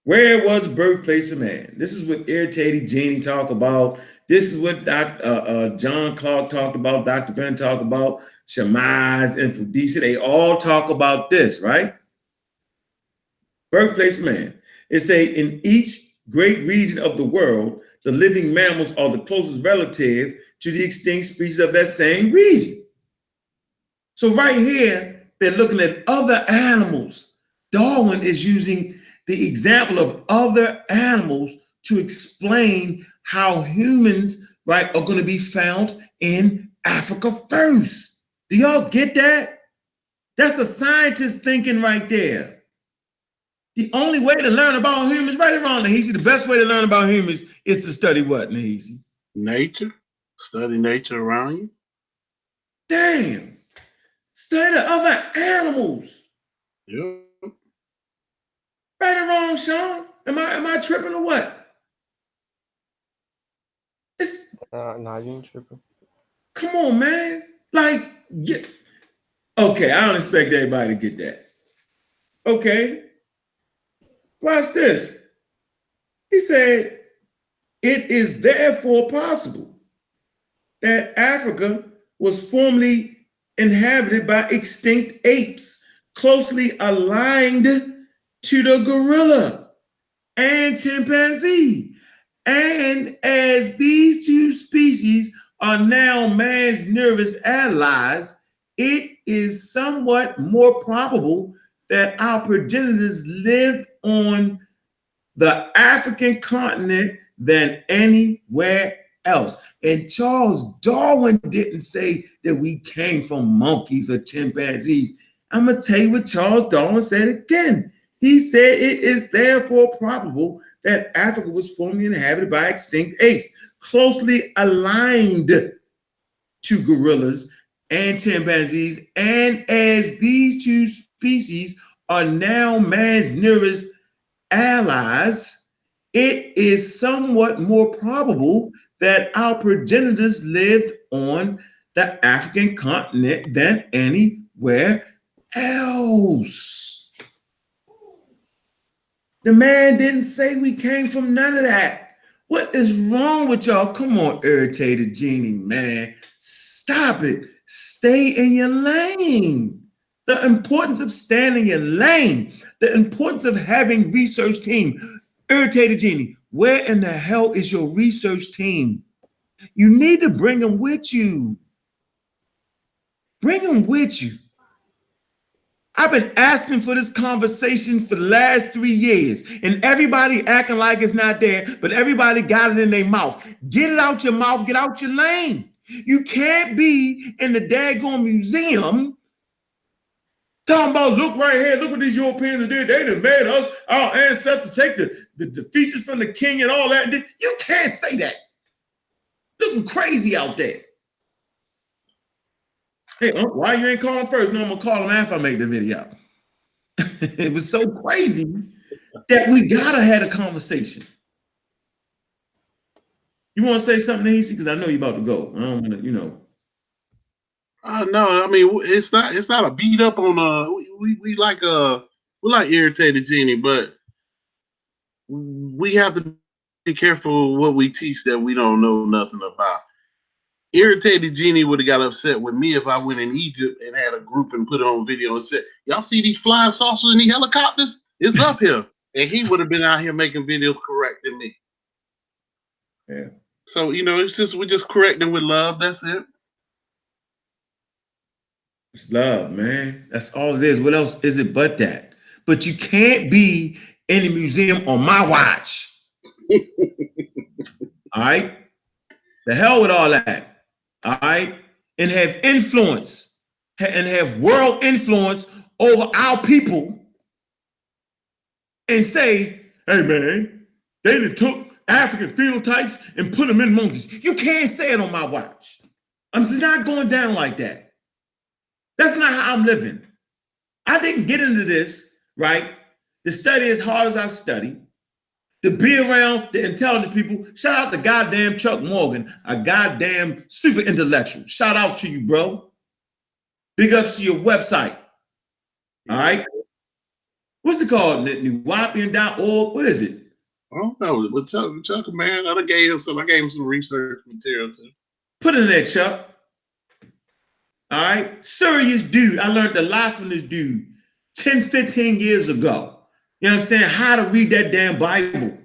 Where was the birthplace of man? This is what Irritated Genie talk about. This is what John Clark talked about, Dr. Ben talked about, Shamaz and Fudisi. They all talk about this, right? Birthplace of man. It say in each great region of the world, the living mammals are the closest relative to the extinct species of that same region. So right here, they're looking at other animals. Darwin is using the example of other animals to explain how humans, right, are going to be found in Africa first. Do y'all get that? That's a scientist thinking right there. The only way to learn about humans, right or wrong, Nahisi, the best way to learn about humans is to study what, Nahisi? Nature. Study nature around you. Damn. Study the other animals. Yeah. Right or wrong, Sean? Am I tripping or what? It's Nah, you ain't tripping. come on, man. Like, yeah. Okay, I don't expect everybody to get that. Okay. Watch this. He said, it is therefore possible that Africa was formerly inhabited by extinct apes closely aligned to the gorilla and chimpanzee And as these two species are now man's nearest allies, it is somewhat more probable that our progenitors lived on the African continent than anywhere else. And Charles Darwin didn't say that we came from monkeys or chimpanzees. I'm going to tell you what Charles Darwin said again. He said it is therefore probable that Africa was formerly inhabited by extinct apes, closely aligned to gorillas and chimpanzees. And as these two species are now man's nearest allies, it is somewhat more probable that our progenitors lived on the African continent than anywhere else. The man didn't say we came from none of that. What is wrong with y'all? Come on, Irritated Genie, man. Stop it. Stay in your lane. The importance of staying in your lane. The importance of having research team. Irritated Genie, where in the hell is your research team? You need to bring them with you. Bring them with you. I've been asking for this conversation for the last 3 years, and everybody acting like it's not there, but everybody got it in their mouth. Get it out your mouth, get out your lane. You can't be in the daggone museum talking about, look right here, look what these Europeans did. They done made us, our ancestors, take the features from the king and all that. You can't say that. Looking crazy out there. Hey, why you ain't calling first? No, I'm gonna call him after I make the video. It was so crazy that we gotta have a conversation. You want to say something, easy? Because I know you're about to go. I don't want to, No, I mean it's not a beat up on we like Irritated Genie, but we have to be careful what we teach that we don't know nothing about. Irritated Genie would have got upset with me if I went in Egypt and had a group and put it on video and said, y'all see these flying saucers and these helicopters? It's up here. And he would have been out here making videos correcting me. Yeah. So, we're just correcting with love. That's it. It's love, man. That's all it is. What else is it but that? But you can't be in the museum on my watch. All right? The hell with all that. All right, and have influence and have world influence over our people and say, hey man, they done took African phenotypes and put them in monkeys. You can't say it on my watch. I'm just not going down like that. That's not how I'm living. I didn't get into this, right, to study as hard as I study, to be around the intelligent people. Shout out to goddamn Chuck Morgan, a goddamn super intellectual. Shout out to you, bro. Big ups to your website. All right. What's it called? Nuwapian.org? What is it? I don't know. But Chuck, man, I gave him some research material too. Put it in there, Chuck. All right. Serious dude. I learned a lot from this dude 10, 15 years ago. You know what I'm saying? How to read that damn Bible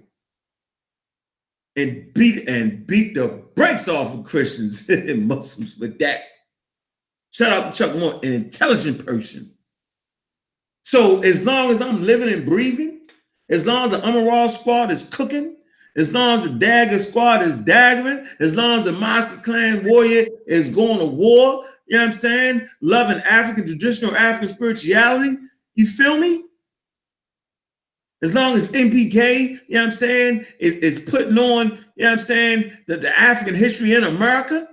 and beat the brakes off of Christians and Muslims with that. Shout out to Chuck Moore, an intelligent person. So as long as I'm living and breathing, as long as the Amaral squad is cooking, as long as the Dagger squad is daggering, as long as the Master Clan warrior is going to war, you know what I'm saying? Loving African, traditional African spirituality, you feel me? As long as MPK, you know what I'm saying, is putting on, you know what I'm saying, the African history in America,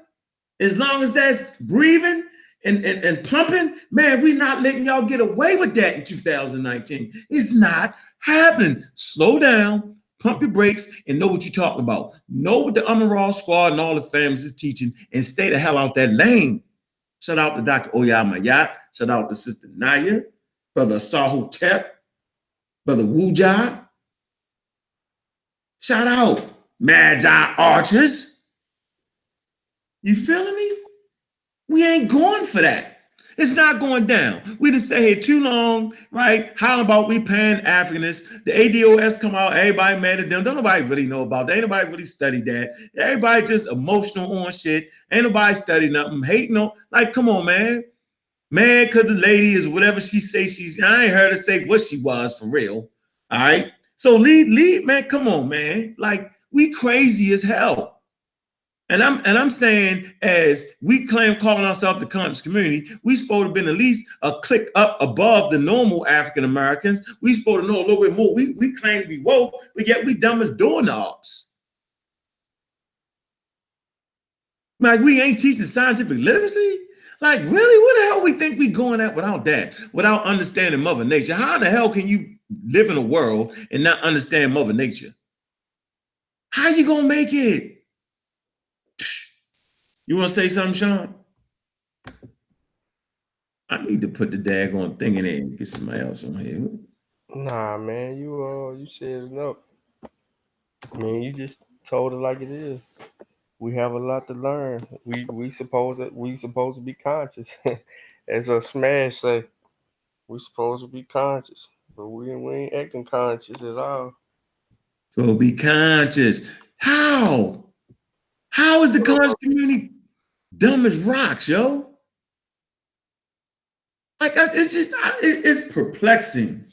as long as that's breathing and pumping, man, we're not letting y'all get away with that in 2019. It's not happening. Slow down, pump your brakes, and know what you're talking about. Know what the Amaral squad and all the families is teaching, and stay the hell out that lane. Shout out to Dr. Oyamayat. Shout out to Sister Naya, Brother Sahu Tep, Brother Wuja. Shout out, Magi Archers. You feeling me? We ain't going for that. It's not going down. We just say here too long, right? How about we Pan-Africanists? The ADOS come out, everybody mad at them. Don't nobody really know about that. Ain't nobody really studied that. Everybody just emotional on shit. Ain't nobody study nothing. Hating on, like, come on, man. Man, because the lady is whatever she say I ain't heard her say what she was for real. All right. So lead, man. Come on, man. Like, we crazy as hell. And I'm saying, as we claim calling ourselves the conscious community, we supposed to have been at least a click up above the normal African Americans. We supposed to know a little bit more. We claim to be woke, but yet we dumb as doorknobs. Like, we ain't teaching scientific literacy. Like, really? What the hell we think we going at without that? Without understanding Mother Nature? How in the hell can you live in a world and not understand Mother Nature? How you gonna make it? You want to say something, Sean? I need to put the daggone thing in there and get somebody else on here. Nah, man, you said enough. I mean, you just told it like it is. We have a lot to learn. We supposed to be conscious. As a Smash say, we supposed to be conscious, but we ain't acting conscious at all. So be conscious. How? How is the conscious community dumb as rocks, yo? Like, it's perplexing.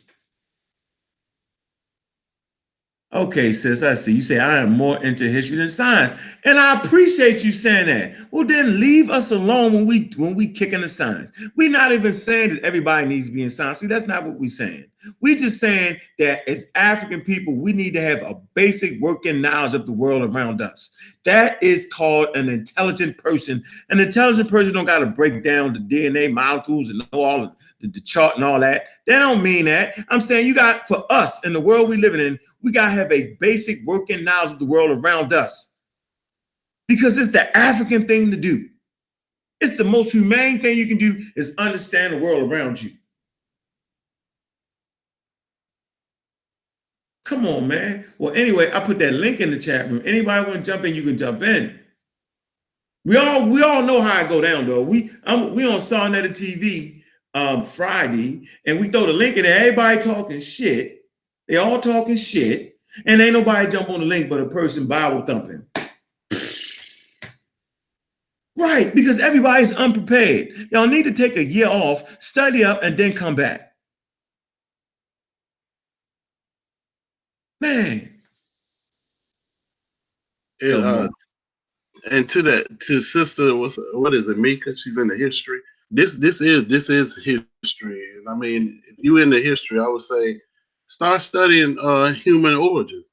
Okay, sis, I see. You say I am more into history than science, and I appreciate you saying that. Well, then leave us alone when we kick into science. We're not even saying that everybody needs to be in science. See, that's not what we're saying. We're just saying that as African people, we need to have a basic working knowledge of the world around us. That is called an intelligent person. An intelligent person don't got to break down the DNA molecules and know all of the chart and all that. That don't mean that. I'm saying you got, for us in the world we living in, we got to have a basic working knowledge of the world around us, because it's the African thing to do. It's the most humane thing you can do, is understand the world around you. Come on, man. Well, anyway, I put that link in the chat room. Anybody want to jump in, you can jump in. We all know how it go down, though. We on Sonetta TV Friday, and we throw the link in there. Everybody talking shit. They all talking shit, and ain't nobody jump on the link but a person Bible thumping. Right, because everybody's unprepared. Y'all need to take a year off, study up, and then come back. Man. And to sister, what is it, Mika? She's in the history. This is history. And I mean, if you in the history, I would say start studying human origin.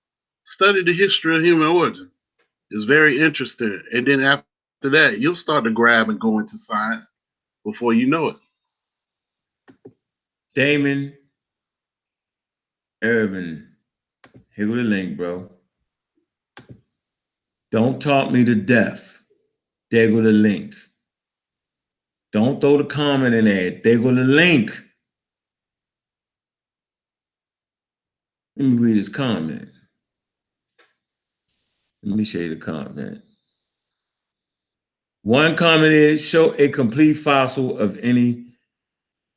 Study the history of human origin. It's very interesting. And then after that, you'll start to grab and go into science before you know it. Damon Irvin, here with the link, bro. Don't talk me to death. There go the link. Don't throw the comment in there. There go the link. Let me read his comment. Let me show you the comment. One comment is, show a complete fossil of any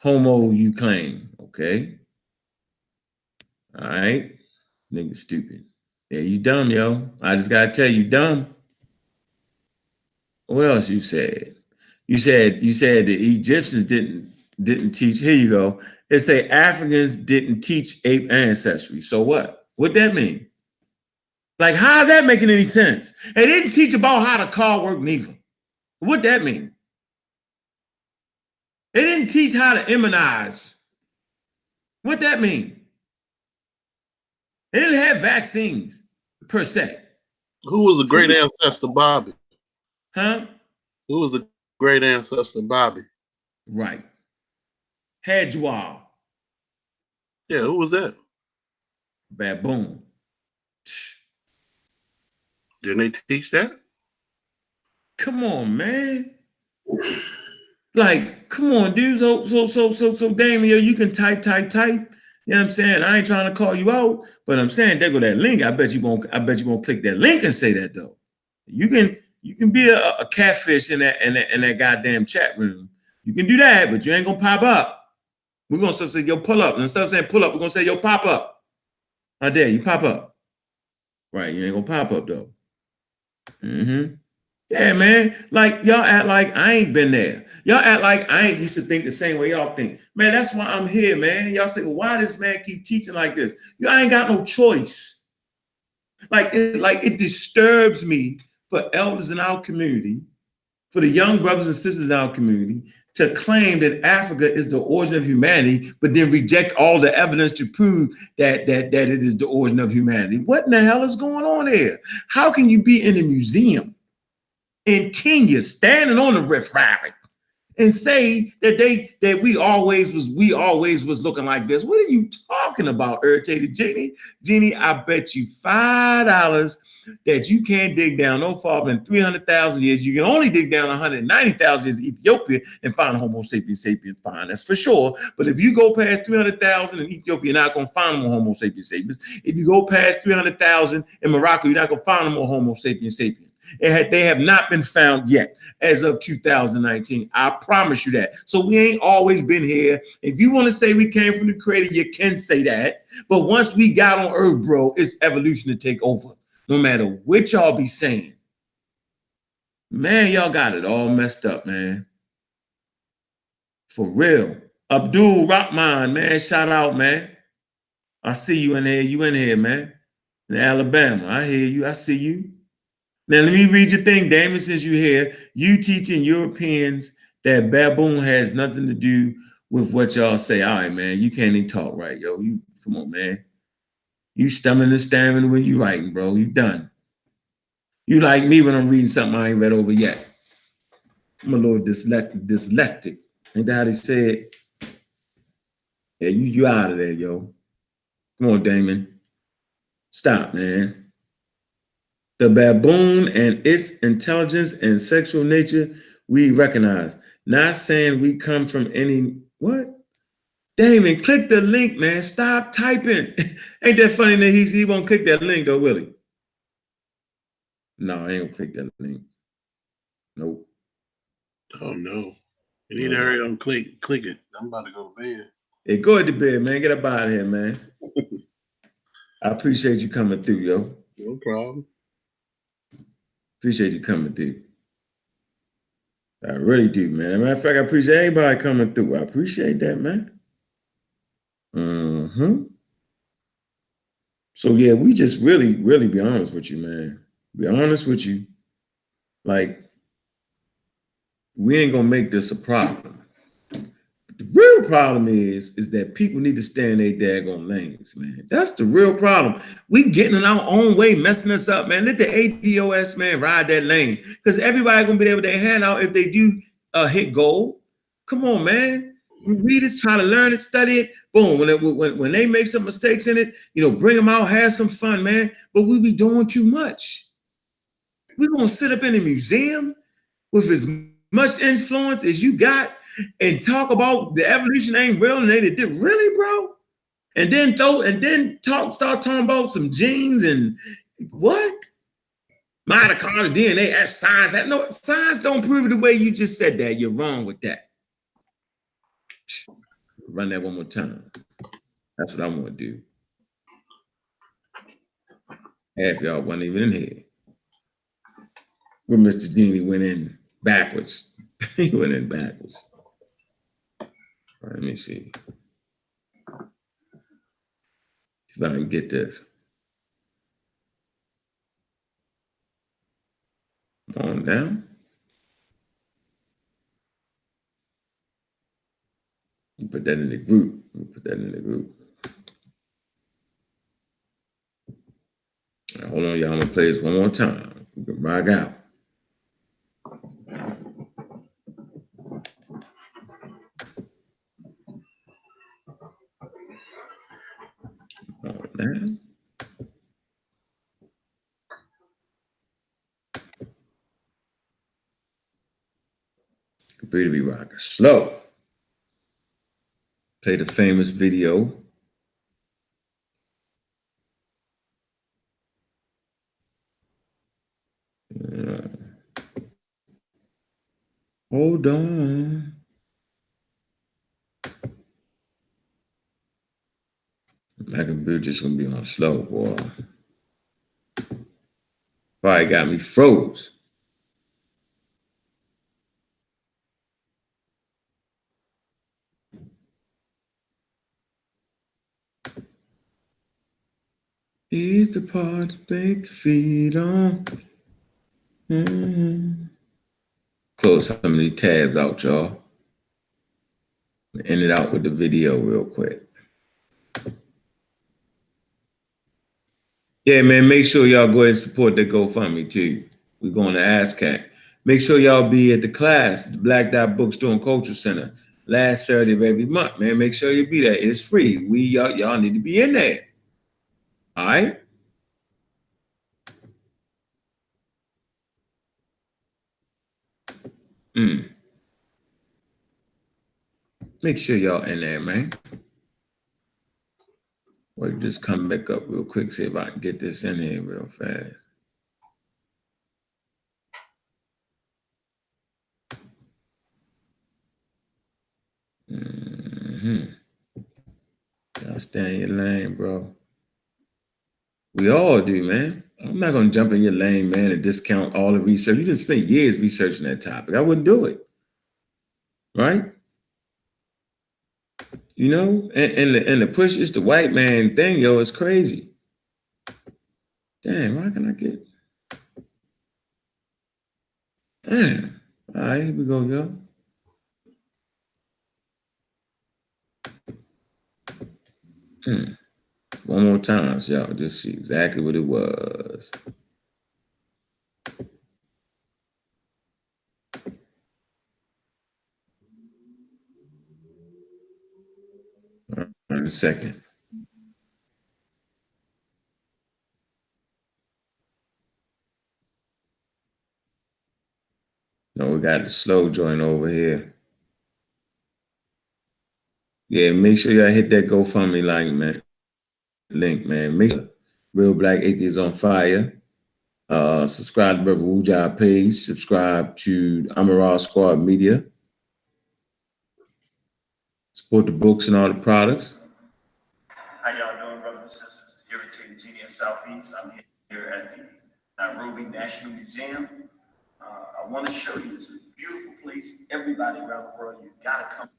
homo you claim. Okay. All right. Nigga stupid. Yeah, you dumb, yo. I just gotta tell you, dumb. What else you said? You said the Egyptians didn't teach. Here you go. It say Africans didn't teach ape ancestry. So what? What that mean? Like, how is that making any sense? They didn't teach about how the car worked neither. What that mean? They didn't teach how to immunize. What that mean? They didn't have vaccines per se. Who was a great ancestor, Bobby? Huh? Who was a great ancestor, Bobby? Right. Hedgewog. Yeah, who was that? Baboon. Didn't they teach that? Come on, man. Like, come on, dude. So Damien, you can type. You know what I'm saying? I ain't trying to call you out, but I'm saying there go that link. I bet you won't click that link and say that though. You can be a catfish in that goddamn chat room. You can do that, but you ain't gonna pop up. We're gonna say, yo, pull up. And instead of saying pull up, we're gonna say, yo, pop up. I dare you, pop up. Right, you ain't gonna pop up though. Yeah, man. Like y'all act like I ain't been there. Y'all act like I ain't used to think the same way y'all think. Man, that's why I'm here, man. Y'all say, well, why this man keep teaching like this? Y'all ain't got no choice. Like it disturbs me for elders in our community, for the young brothers and sisters in our community, to claim that Africa is the origin of humanity, but then reject all the evidence to prove that it is the origin of humanity. What in the hell is going on here? How can you be in a museum in Kenya standing on the Rift Valley and say that we always was looking like this? What are you talking about, Irritated Genie? Genie, I bet you $5 that you can't dig down no farther than 300,000 years. You can only dig down 190,000 years in Ethiopia and find Homo sapiens sapiens. Fine, that's for sure. But if you go past 300,000 in Ethiopia, you're not going to find more Homo sapiens sapiens. If you go past 300,000 in Morocco, you're not going to find more Homo sapiens sapiens. They have not been found yet as of 2019. I promise you that. So we ain't always been here. If you want to say we came from the creator, you can say that. But once we got on Earth, bro, it's evolution to take over. No matter what y'all be saying. Man, y'all got it all messed up, man. For real. Abdul Rahman, man, shout out, man. I see you in here. You in here, man. In Alabama. I hear you. I see you. Now, let me read your thing, Damon, since you're here. You teaching Europeans that baboon has nothing to do with what y'all say. All right, man, you can't even talk right, yo. You come on, man. You stumbling and stammering when you writing, bro. You done. You like me when I'm reading something I ain't read over yet. I'm a little dyslexic. Ain't that how they say it? Yeah, you out of there, yo. Come on, Damon. Stop, man. The baboon and its intelligence and sexual nature we recognize. Not saying we come from any, what? Damon, click the link, man. Stop typing. Ain't that funny that he won't click that link though, will he? No, I ain't gonna click that link. Nope. Oh no. You need to hurry up and click it. I'm about to go to bed. Hey, go ahead to bed, man. Get up out of here, man. I appreciate you coming through, yo. No problem. Appreciate you coming through. I really do, man. As a matter of fact, I appreciate everybody coming through. I appreciate that, man. So yeah, we just really be honest with you, man. Be honest with you. Like, we ain't gonna make this a problem. The real problem is that people need to stay in their daggone lanes, man. That's the real problem. We getting in our own way, messing us up, man. Let the ADOS, man, ride that lane. Because everybody gonna be able to hand out if they do hit goal. Come on, man. We read it, try to learn it, study it. Boom. When they make some mistakes in it, bring them out, have some fun, man. But we be doing too much. We're gonna sit up in a museum with as much influence as you got and talk about the evolution ain't real and they did really, bro. And then start talking about some genes and what? Mitochondrial DNA, that's science. No, science don't prove it the way you just said that. You're wrong with that. Run that one more time. That's what I want to do. Half y'all wasn't even in here. Where Mr. Genie went in backwards. He went in backwards. All right, let me see. If I can get this. Come on down. Put that in the group. Right, hold on, y'all. I'm gonna play this one more time. We can rock out. Come on down. Computer be rocking slow. Play the famous video. Hold on. we're just gonna be on slow, boy. Probably got me froze. Here's the part to make feet on. Close some of these tabs out, y'all. End it out with the video real quick. Yeah, man, make sure y'all go ahead and support the GoFundMe too. We're going to ASCAP. Make sure y'all be at the class, the Black Dot Bookstore and Culture Center, last Saturday of every month, man. Make sure you be there. It's free. Y'all need to be in there. All right? Make sure y'all in there, man. Or just come back up real quick, see if I can get this in here real fast. Y'all stay in your lane, bro. We all do, man. I'm not gonna jump in your lane, man, and discount all the research. You just spent years researching that topic. I wouldn't do it, right? You know, and the push is the white man thing, yo. It's crazy. Damn, why can I get? Damn. All right, here we go, yo. One more time, so y'all just see exactly what it was. In a second. No, we got the slow joint over here. Yeah, make sure y'all hit that GoFundMe link, man. Make sure Real Black Atheists on Fire. Subscribe to Brother Wuja page. Subscribe to Amaral Squad Media. Support the books and all the products. How y'all doing, brothers and sisters? Irritated Genie of Southeast. I'm here at the Nairobi National Museum. I want to show you this beautiful place. Everybody around the world, you gotta come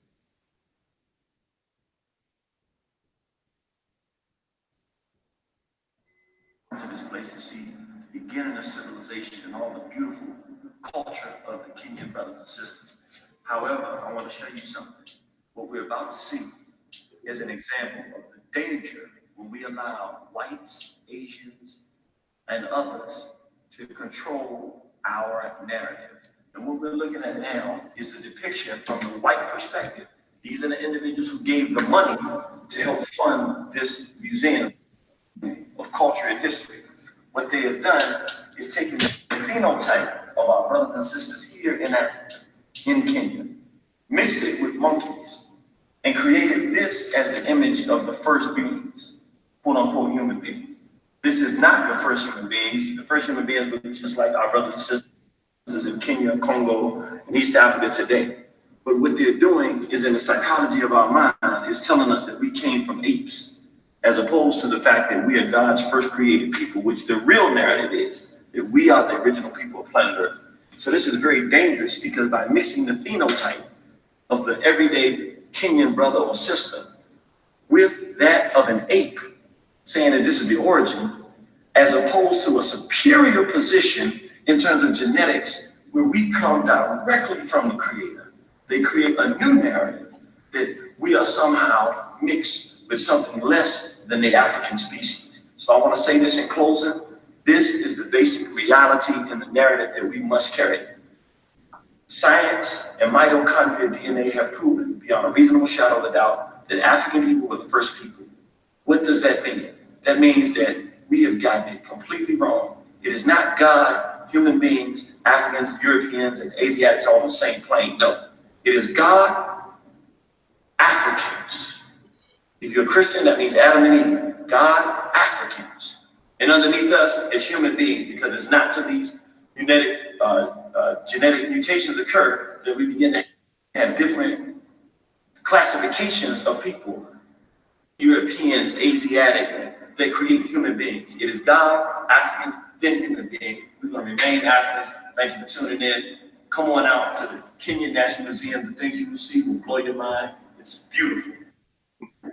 to this place to see the beginning of civilization and all the beautiful culture of the Kenyan brothers and sisters. However, I want to show you something. What we're about to see is an example of the danger when we allow whites, Asians, and others to control our narrative. And what we're looking at now is a depiction from the white perspective. These are the individuals who gave the money to help fund this museum of culture and history. What they have done is taken the phenotype of our brothers and sisters here in Africa, in Kenya, mixed it with monkeys, and created this as an image of the first beings, quote unquote human beings. This is not the first human beings. The first human beings look just like our brothers and sisters in Kenya, Congo, and East Africa today. But what they're doing is, in the psychology of our mind, is telling us that we came from apes, as opposed to the fact that we are God's first created people, which the real narrative is that we are the original people of planet Earth. So this is very dangerous, because by mixing the phenotype of the everyday Kenyan brother or sister with that of an ape, saying that this is the origin, as opposed to a superior position in terms of genetics, where we come directly from the Creator. They create a new narrative that we are somehow mixed with something less than the African species. So I want to say this in closing. This is the basic reality and the narrative that we must carry. Science and mitochondrial DNA have proven beyond a reasonable shadow of a doubt that African people were the first people. What does that mean? That means that we have gotten it completely wrong. It is not God, human beings, Africans, Europeans, and Asiatics all on the same plane. No, it is God, Africans. If you're a Christian, that means Adam and Eve. God, Africans. And underneath us is human beings, because it's not till these genetic mutations occur that we begin to have different classifications of people Europeans, Asiatic, that create human beings. It is God, Africans, then human beings. We're going to remain Africans. Thank you for tuning in. Come on out to the Kenya National Museum. The things you will see will blow your mind. It's beautiful.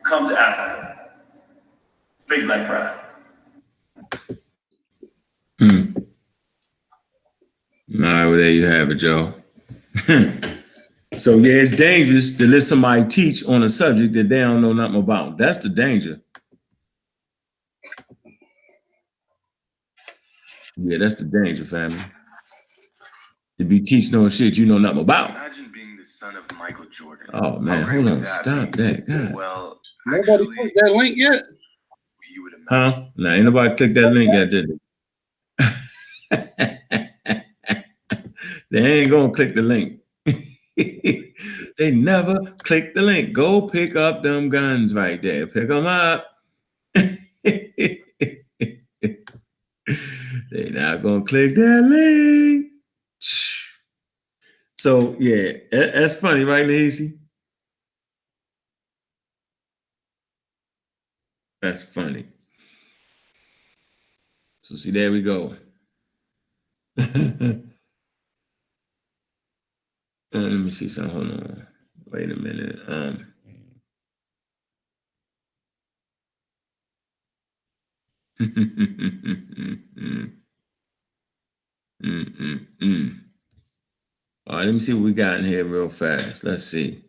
Come to Africa. Big Black Pride. All right, well, there you have it, Joe. So yeah, it's dangerous to let somebody teach on a subject that they don't know nothing about. That's the danger. Yeah, that's the danger, family. To be teaching on shit you know nothing about. Imagine being the son of Michael Jordan. Oh man, hold on, stop that. God. Well, Nobody actually, clicked that link yet. you would imagine. Huh? Nah, ain't nobody clicked that link yet, did they? They ain't gonna click the link. They never click the link. Go pick up them guns right there. Pick them up. They not gonna click that link. So yeah, that's funny, right, Lazy? That's funny. So see, there we go. Let me see something. Hold on. Wait a minute. All right, let me see what we got in here real fast. Let's see.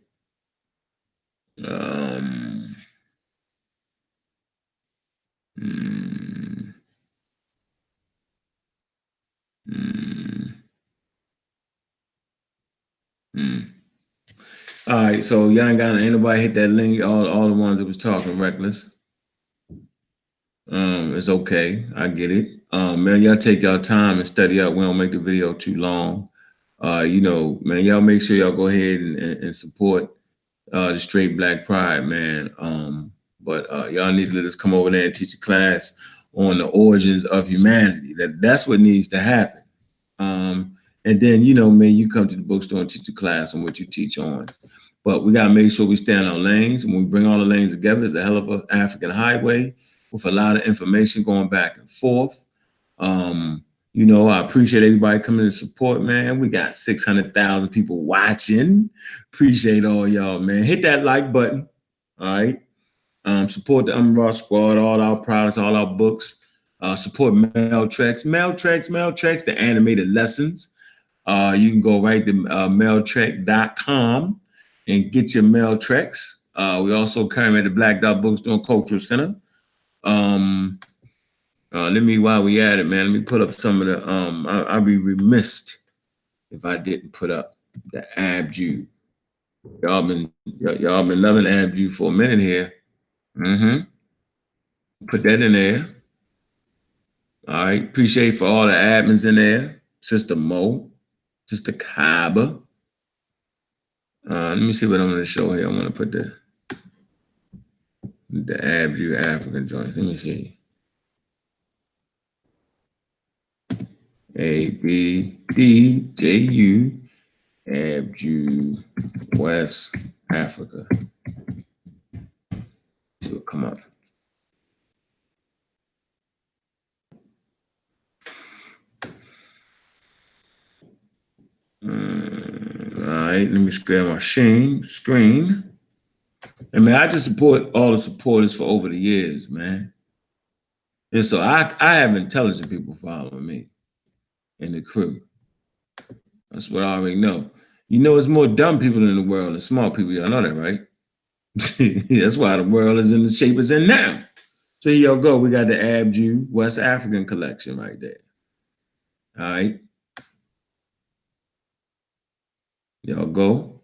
All right, so y'all ain't got anybody hit that link. All the ones that was talking reckless. It's okay. I get it. Man, y'all take y'all time and study up. We don't make the video too long. Man, y'all make sure y'all go ahead and support the Straight Black Pride, man. But y'all need to let us come over there and teach a class on the origins of humanity. That's what needs to happen. And then, man, you come to the bookstore and teach a class on what you teach on. But we got to make sure we stay on our lanes. And when we bring all the lanes together, it's a hell of an African highway with a lot of information going back and forth. I appreciate everybody coming to support, man. We got 600,000 people watching. Appreciate all y'all, man. Hit that like button. All right. Support the Raw Squad, all our products, all our books. Support Mailtrex, the animated lessons. You can go right to mailtrek.com and get your Mailtrex. We also carry at the Black Dot Bookstore and Cultural Center. While we at it, man, let me put up some of the, I'd be remiss if I didn't put up the Abju. Y'all been loving Abju for a minute here. Put that in there. All right. Appreciate for all the admins in there. Sister Mo, Sister Kaba. Let me see what I'm going to show here. I'm going to put the Abju African joints. Let me see. ABDJU Abju West Africa. See what come up. All right, let me share my screen. And man, I just support all the supporters for over the years, man. And so I have intelligent people following me in the crew. That's what I already know. It's more dumb people in the world than smart people. Y'all know that, right? That's why the world is in the shape it's in now. So here y'all go. We got the Abju West African collection right there. All right. Y'all go.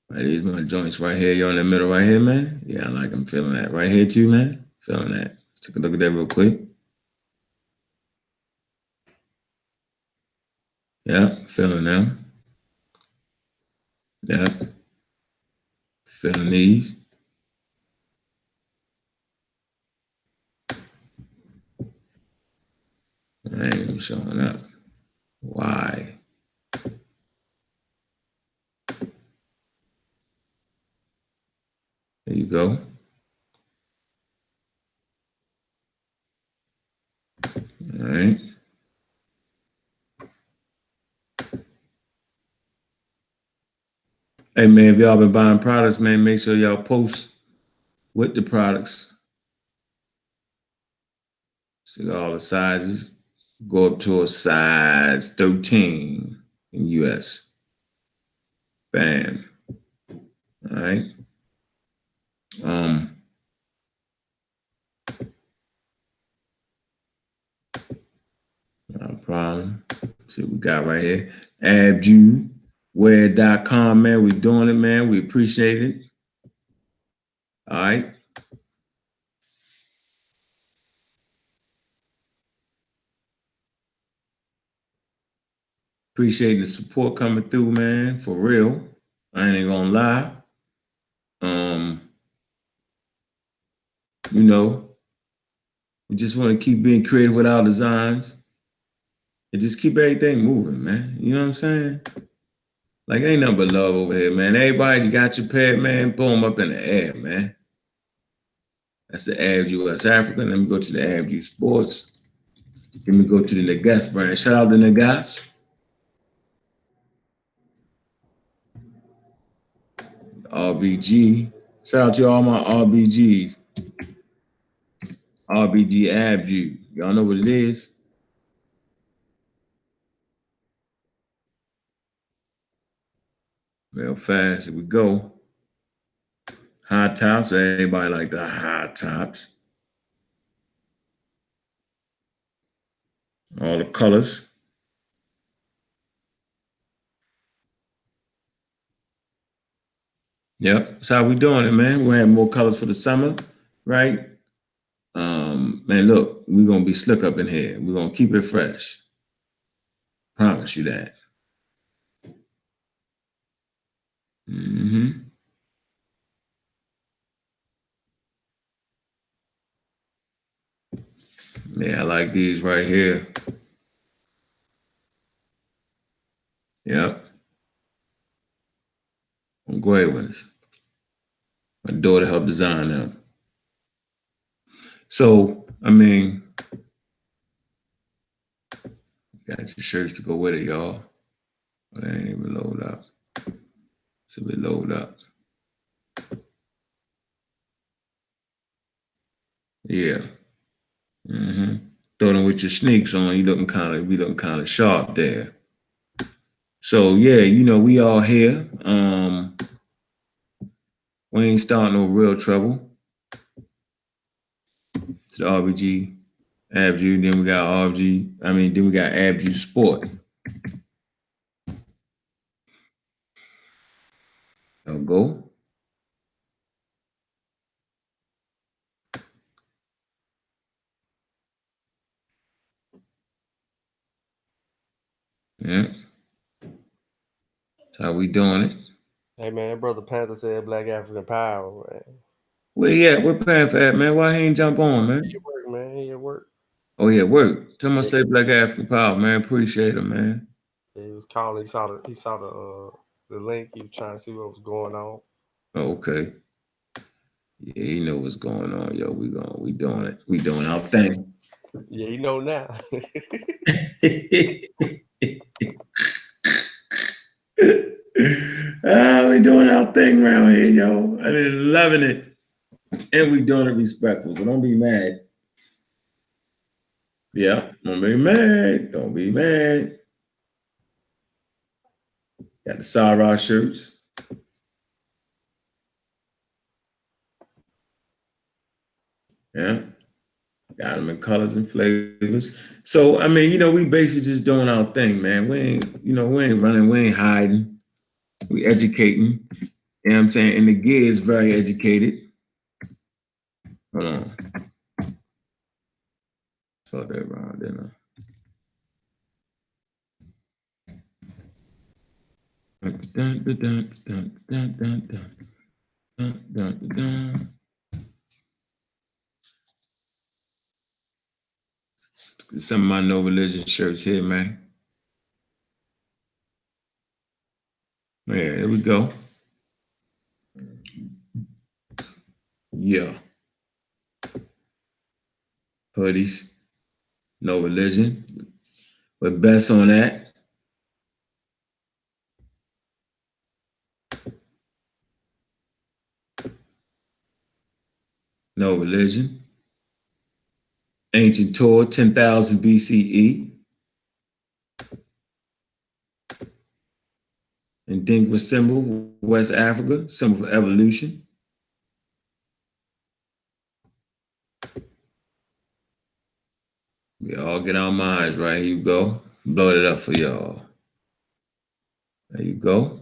Right, these my joints right here. Y'all in the middle right here, man. Yeah, I like them. Feeling that right here too, man. Feeling that. Let's take a look at that real quick. Yeah, feeling them. Yeah. Feeling these. I ain't even showing up. Why? There go. All right. Hey man, if y'all been buying products, man, make sure y'all post with the products. See all the sizes. Go up to a size 13 in US. Bam. All right. No problem. See what we got right here. Abjuwear.com, man. We doing it, man. We appreciate it. All right. Appreciate the support coming through, man. For real. I ain't gonna lie. You know, we just want to keep being creative with our designs and just keep everything moving, man. You know what I'm saying? Like, ain't nothing but love over here, man. Everybody, you got your pet, man. Throw them up in the air, man. That's the Abju West Africa. Let me go to the Abju Sports. Let me go to the Nagas brand. Shout out to Nagas. RBG. Shout out to all my RBGs. RBG Abju. Y'all know what it is. Real fast. Here we go. High tops. Everybody like the high tops. All the colors. Yep. That's how we doing it, man. We're gonna have more colors for the summer, right? Man, look, we're gonna be slick up in here. We're gonna keep it fresh. Promise you that. Yeah, I like these right here. Yep. Great ones. My daughter helped design them. So, I mean, got your shirts to go with it, y'all. But they ain't even load up. It's a bit load up. Yeah. Throw them with your sneaks on. You looking kind of sharp there. So yeah, you know, we all here. We ain't starting no real trouble. It's the RBG, Abju, then we got then we got Abju Sport. There we go. Yeah. That's how we doing it. Hey man, Brother Panther said Black African Power, man. Where he at? Where Path at, man? Why he ain't jump on, man? He at work, man. He at work. Oh yeah, work. Tell him I say Black African Power, man. Appreciate him, man. Yeah, he was calling. He saw the link. He was trying to see what was going on. Oh, okay. Yeah, he know what's going on, yo. We doing it. We doing our thing. Yeah, you know now. We doing our thing around here, yo. I been loving it. And we doing it respectful, so don't be mad. Yeah, don't be mad. Don't be mad. Got the Sarah shirts. Yeah. Got them in colors and flavors. So, I mean, you know, we basically just doing our thing, man. We ain't running, we ain't hiding. We educating. You know what I'm saying? And the gear is very educated. Hold on. So that around there. Some of my No Religion shirts here, man. Yeah, here we go. Yeah. Hoodies. No religion. But best on that. No religion. Ancient Torah, 10,000 BCE. Enigma symbol, West Africa, symbol for evolution. We all get our minds right. Here you go. Blow it up for y'all. There you go.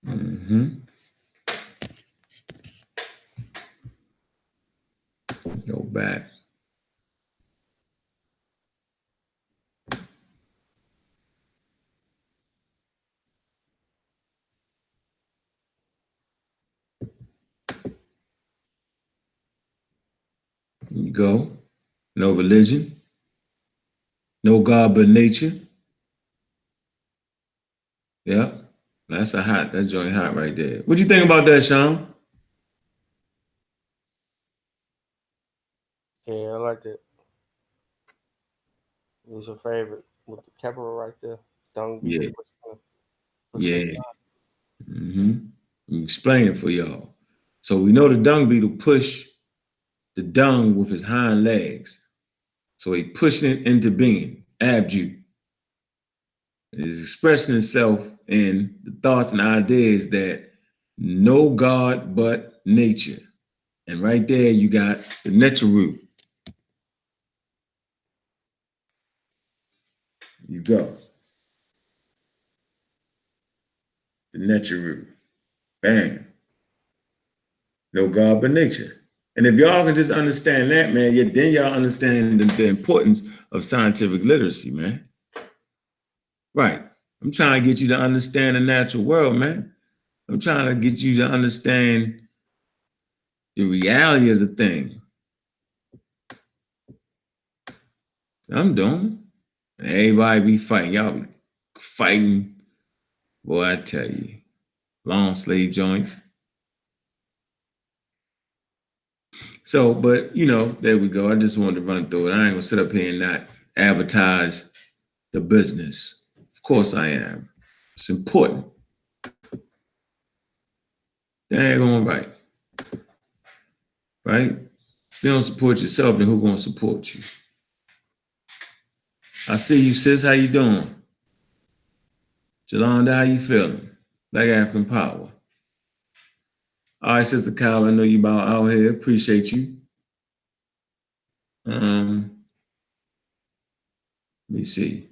Mm-hmm. Go back. There you go. No religion. No God but nature. Yeah. That joint hot right there. What you think about that, Sean? Yeah, I like that. What's your favorite with the capital right there? Dung beetle Yeah. pushing Yeah. Mm-hmm. Explain it for y'all. So we know the dung beetle push the dung with his hind legs. So he pushing it into being, abju. It is expressing itself in the thoughts and ideas that no God but nature. And right there you got the nature root. You go. The nature root. Bang. No God but nature. And if y'all can just understand that, man, then y'all understand the importance of scientific literacy, man. Right. I'm trying to get you to understand the natural world, man. I'm trying to get you to understand the reality of the thing. I'm doing. Everybody be fighting. Y'all be fighting. Boy, I tell you. Long sleeve joints. So, but there we go. I just wanted to run through it. I ain't gonna sit up here and not advertise the business. Of course I am. It's important. Dang on right. Right? If you don't support yourself, then who gonna support you? I see you, sis. How you doing? Jolanda, how you feeling? Black African Power. All right, Sister Kyle, I know you about out here. Appreciate you. Let me see.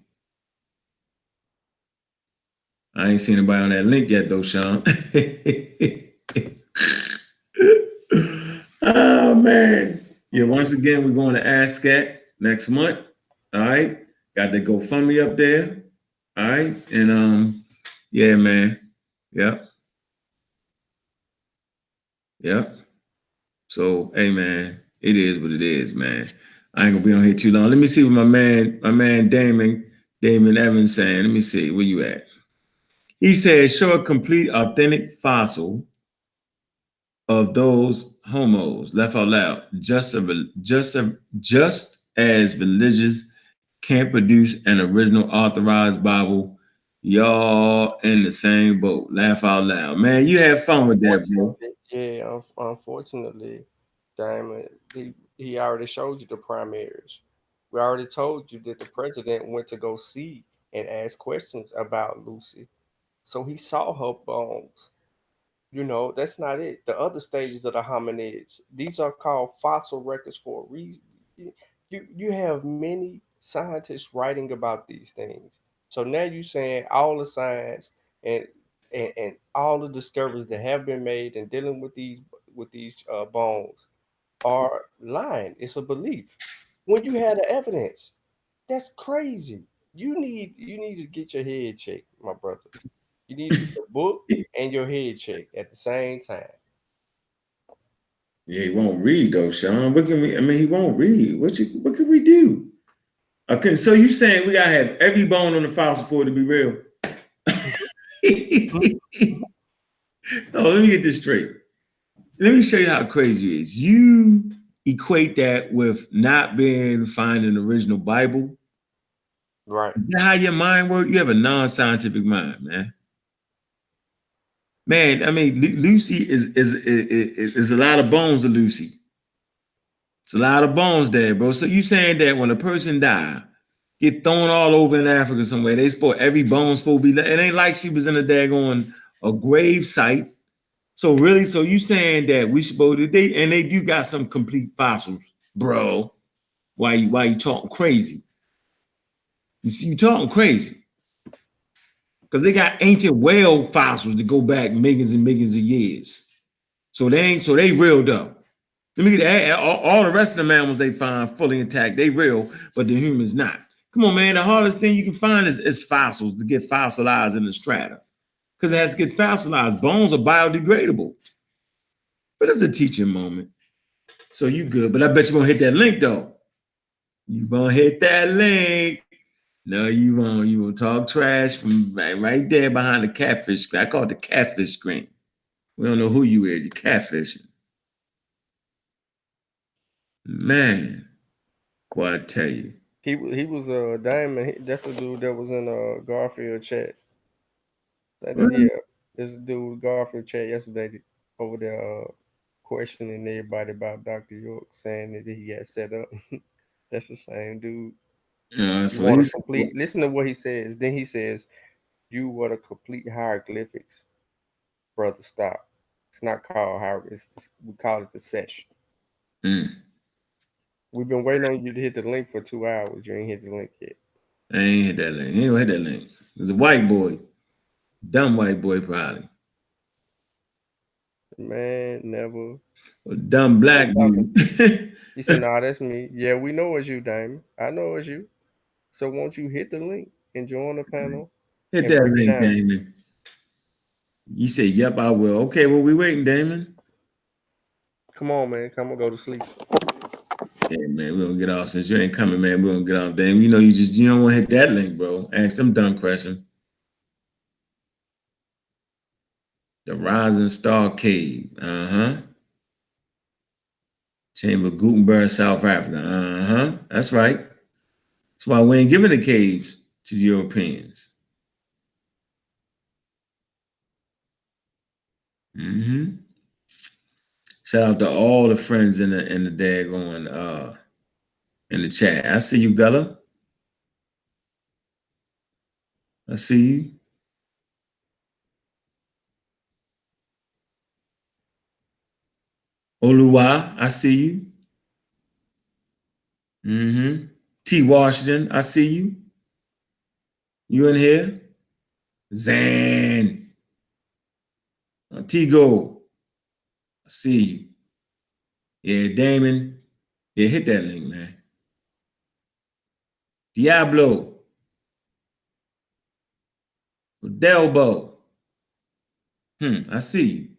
I ain't seen anybody on that link yet, though, Sean. Oh, man. Yeah, once again, we're going to ASCAT next month. All right. Got the GoFundMe up there. All right. And yeah, man. Yep. Yep. So, hey, man, it is what it is, man. I ain't gonna be on here too long. Let me see what my man Damon Evans saying. Let me see where you at. He said, show a complete, authentic fossil of those homos. Left out loud. Just as religious can't produce an original authorized Bible, y'all in the same boat. Laugh out loud, man. You have fun with that, bro. Yeah, unfortunately, Diamond, he already showed you the primaries. We already told you that the president went to go see and ask questions about Lucy. So he saw her bones. That's not it. The other stages of the hominids, these are called fossil records for a reason. You have many scientists writing about these things. So now you're saying all the science and and all the discoveries that have been made in dealing with these bones are lying. It's a belief. When you had the evidence, that's crazy. You need to get your head checked, my brother. You need to get the book and your head checked at the same time. Yeah, he won't read though, Sean. What can we? I mean, he won't read. What can we do? Okay, so you saying we gotta have every bone on the fossil for it to be real? No, let me get this straight. Let me show you how crazy it is. You equate that with not being find an original Bible. Right. Is that how your mind works? You have a non-scientific mind, man. Man, I mean, Lucy is a lot of bones of Lucy. It's a lot of bones there, bro. So you saying that when a person die, get thrown all over in Africa somewhere, they supposed every bone supposed to be. It ain't like she was in a daggone a grave site. So really, so you saying that we supposed to they do got some complete fossils, bro? Why you talking crazy? You see, you talking crazy because they got ancient whale fossils that go back millions and millions of years. So they real though. Let me get all the rest of the mammals they find fully intact. They real, but the humans not. Come on, man. The hardest thing you can find is fossils to get fossilized in the strata because it has to get fossilized. Bones are biodegradable. But it's a teaching moment. So you good. But I bet you're gonna hit that link though. You gonna hit that link. No, you won't. You will talk trash from right there behind the catfish screen. I call it the catfish screen. We don't know who you is. You're catfishing. Man, boy, I tell you. He was Diamond. That's the dude that was in Garfield chat. Yeah, this dude Garfield chat yesterday over there questioning everybody about Dr. York, saying that he got set up. That's the same dude. You So want to he's complete? Listen to what he says. Then he says, "You were the complete hieroglyphics, brother. Stop. It's not called hieroglyphics. We call it the session. We've been waiting on you to hit the link for 2 hours. You ain't hit the link yet. I ain't hit that link. He ain't gonna hit that link. It was a white boy. Dumb white boy, probably. Man, never. A dumb black dude. He said, "Nah, that's me. Yeah, we know it's you, Damon. I know it's you. So won't you hit the link and join the panel Hit and that break it link, down?" Damon. You say, yep, I will. Okay, well, we waiting, Damon. Come on, man. Come on, go to sleep. Yeah, man, we gonna get off. Since you ain't coming, man, we gonna get off. Damn, you know you don't want to hit that link, bro. Ask them dumb question. The Rising Star Cave. Chamber of Gutenberg, South Africa. That's right. That's why we ain't giving the caves to the Europeans. Shout out to all the friends in the daggone in the chat. I see you, Gullah. I see you. Oluwa, I see you. T. Washington, I see you. You in here? Zan. T-Go, I see you. Yeah, Damon. Yeah, hit that link, man. Diablo. Delbo. I see you.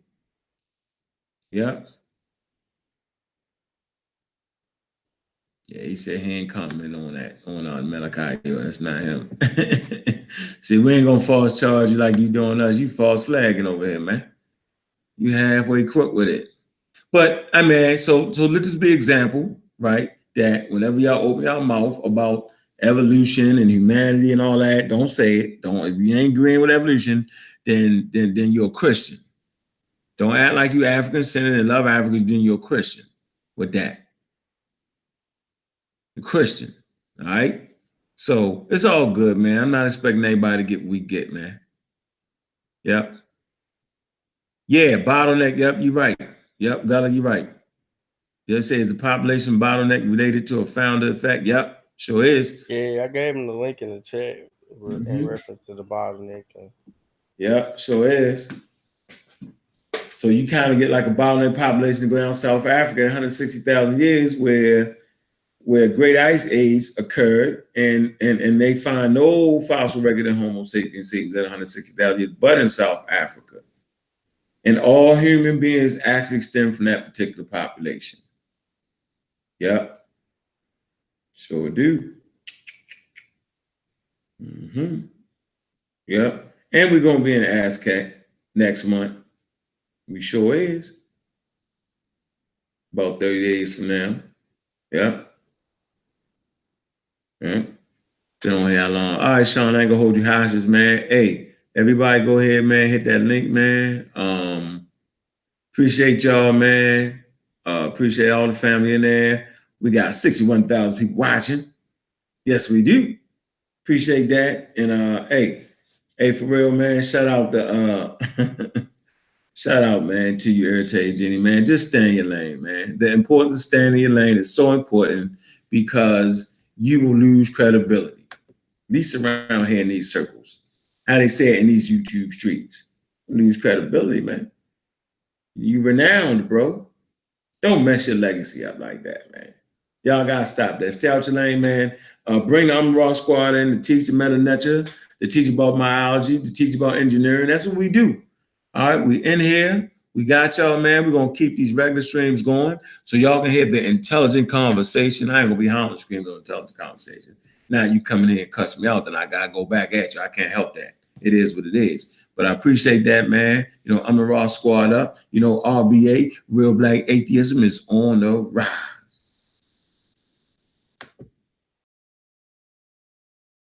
Yep. Yeah, he said he ain't comment on that, on Malachi. Yo, that's not him. See, we ain't gonna false charge you like you doing us. You false flagging over here, man. You halfway crook with it. But I mean, so let this be an example, right? That whenever y'all open your mouth about evolution and humanity and all that, don't say it. Don't, if you ain't agreeing with evolution, then you're a Christian. Don't act like you African centered and love Africans, then you're a Christian with that. A Christian. All right. So it's all good, man. I'm not expecting anybody to get what we get, man. Yep. Yeah, bottleneck. Yep, you're right. Yep, Gullah, you're right. They say is the population bottleneck related to a founder effect? Yep, sure is. Yeah, I gave him the link in the chat in reference to the bottleneck. Yep, sure is. So you kind of get like a bottleneck population to go down South Africa in 160,000 years where great ice age occurred and they find no fossil record in Homo sapiens at 160,000 years, but in South Africa. And all human beings actually stem from that particular population. Yep. Sure do. Mm-hmm. Yep. And we're gonna be in ASCAC next month. We sure is. About 30 days from now. Yep. Yep. Don't know how long. All right, Sean, I ain't gonna hold you hostage, man. Hey, everybody go ahead, man. Hit that link, man. Appreciate y'all, man. Appreciate all the family in there. We got 61,000 people watching. Yes, we do. Appreciate that. And hey, for real, man. Shout out shout out, man, to you, Irritated Genie, man. Just stay in your lane, man. The importance of staying in your lane is so important because you will lose credibility. At least around here in these circles. How they say it in these YouTube streets. Lose credibility, man. You renowned, bro. Don't mess your legacy up like that, man. Y'all gotta stop that. Stay out your lane, man. Bring the Raw Squad in to teach the meta nature, to teach about biology, to teach about engineering. That's what we do. All right, we in here. We got y'all, man. We're gonna keep these regular streams going so y'all can hear the intelligent conversation. I ain't gonna be hollering screaming on intelligent conversation. Now you coming here and cuss me out, then I gotta go back at you. I can't help that. It is what it is. But I appreciate that, man. I'm the Raw Squad up. RBA, Real Black Atheism is on the rise.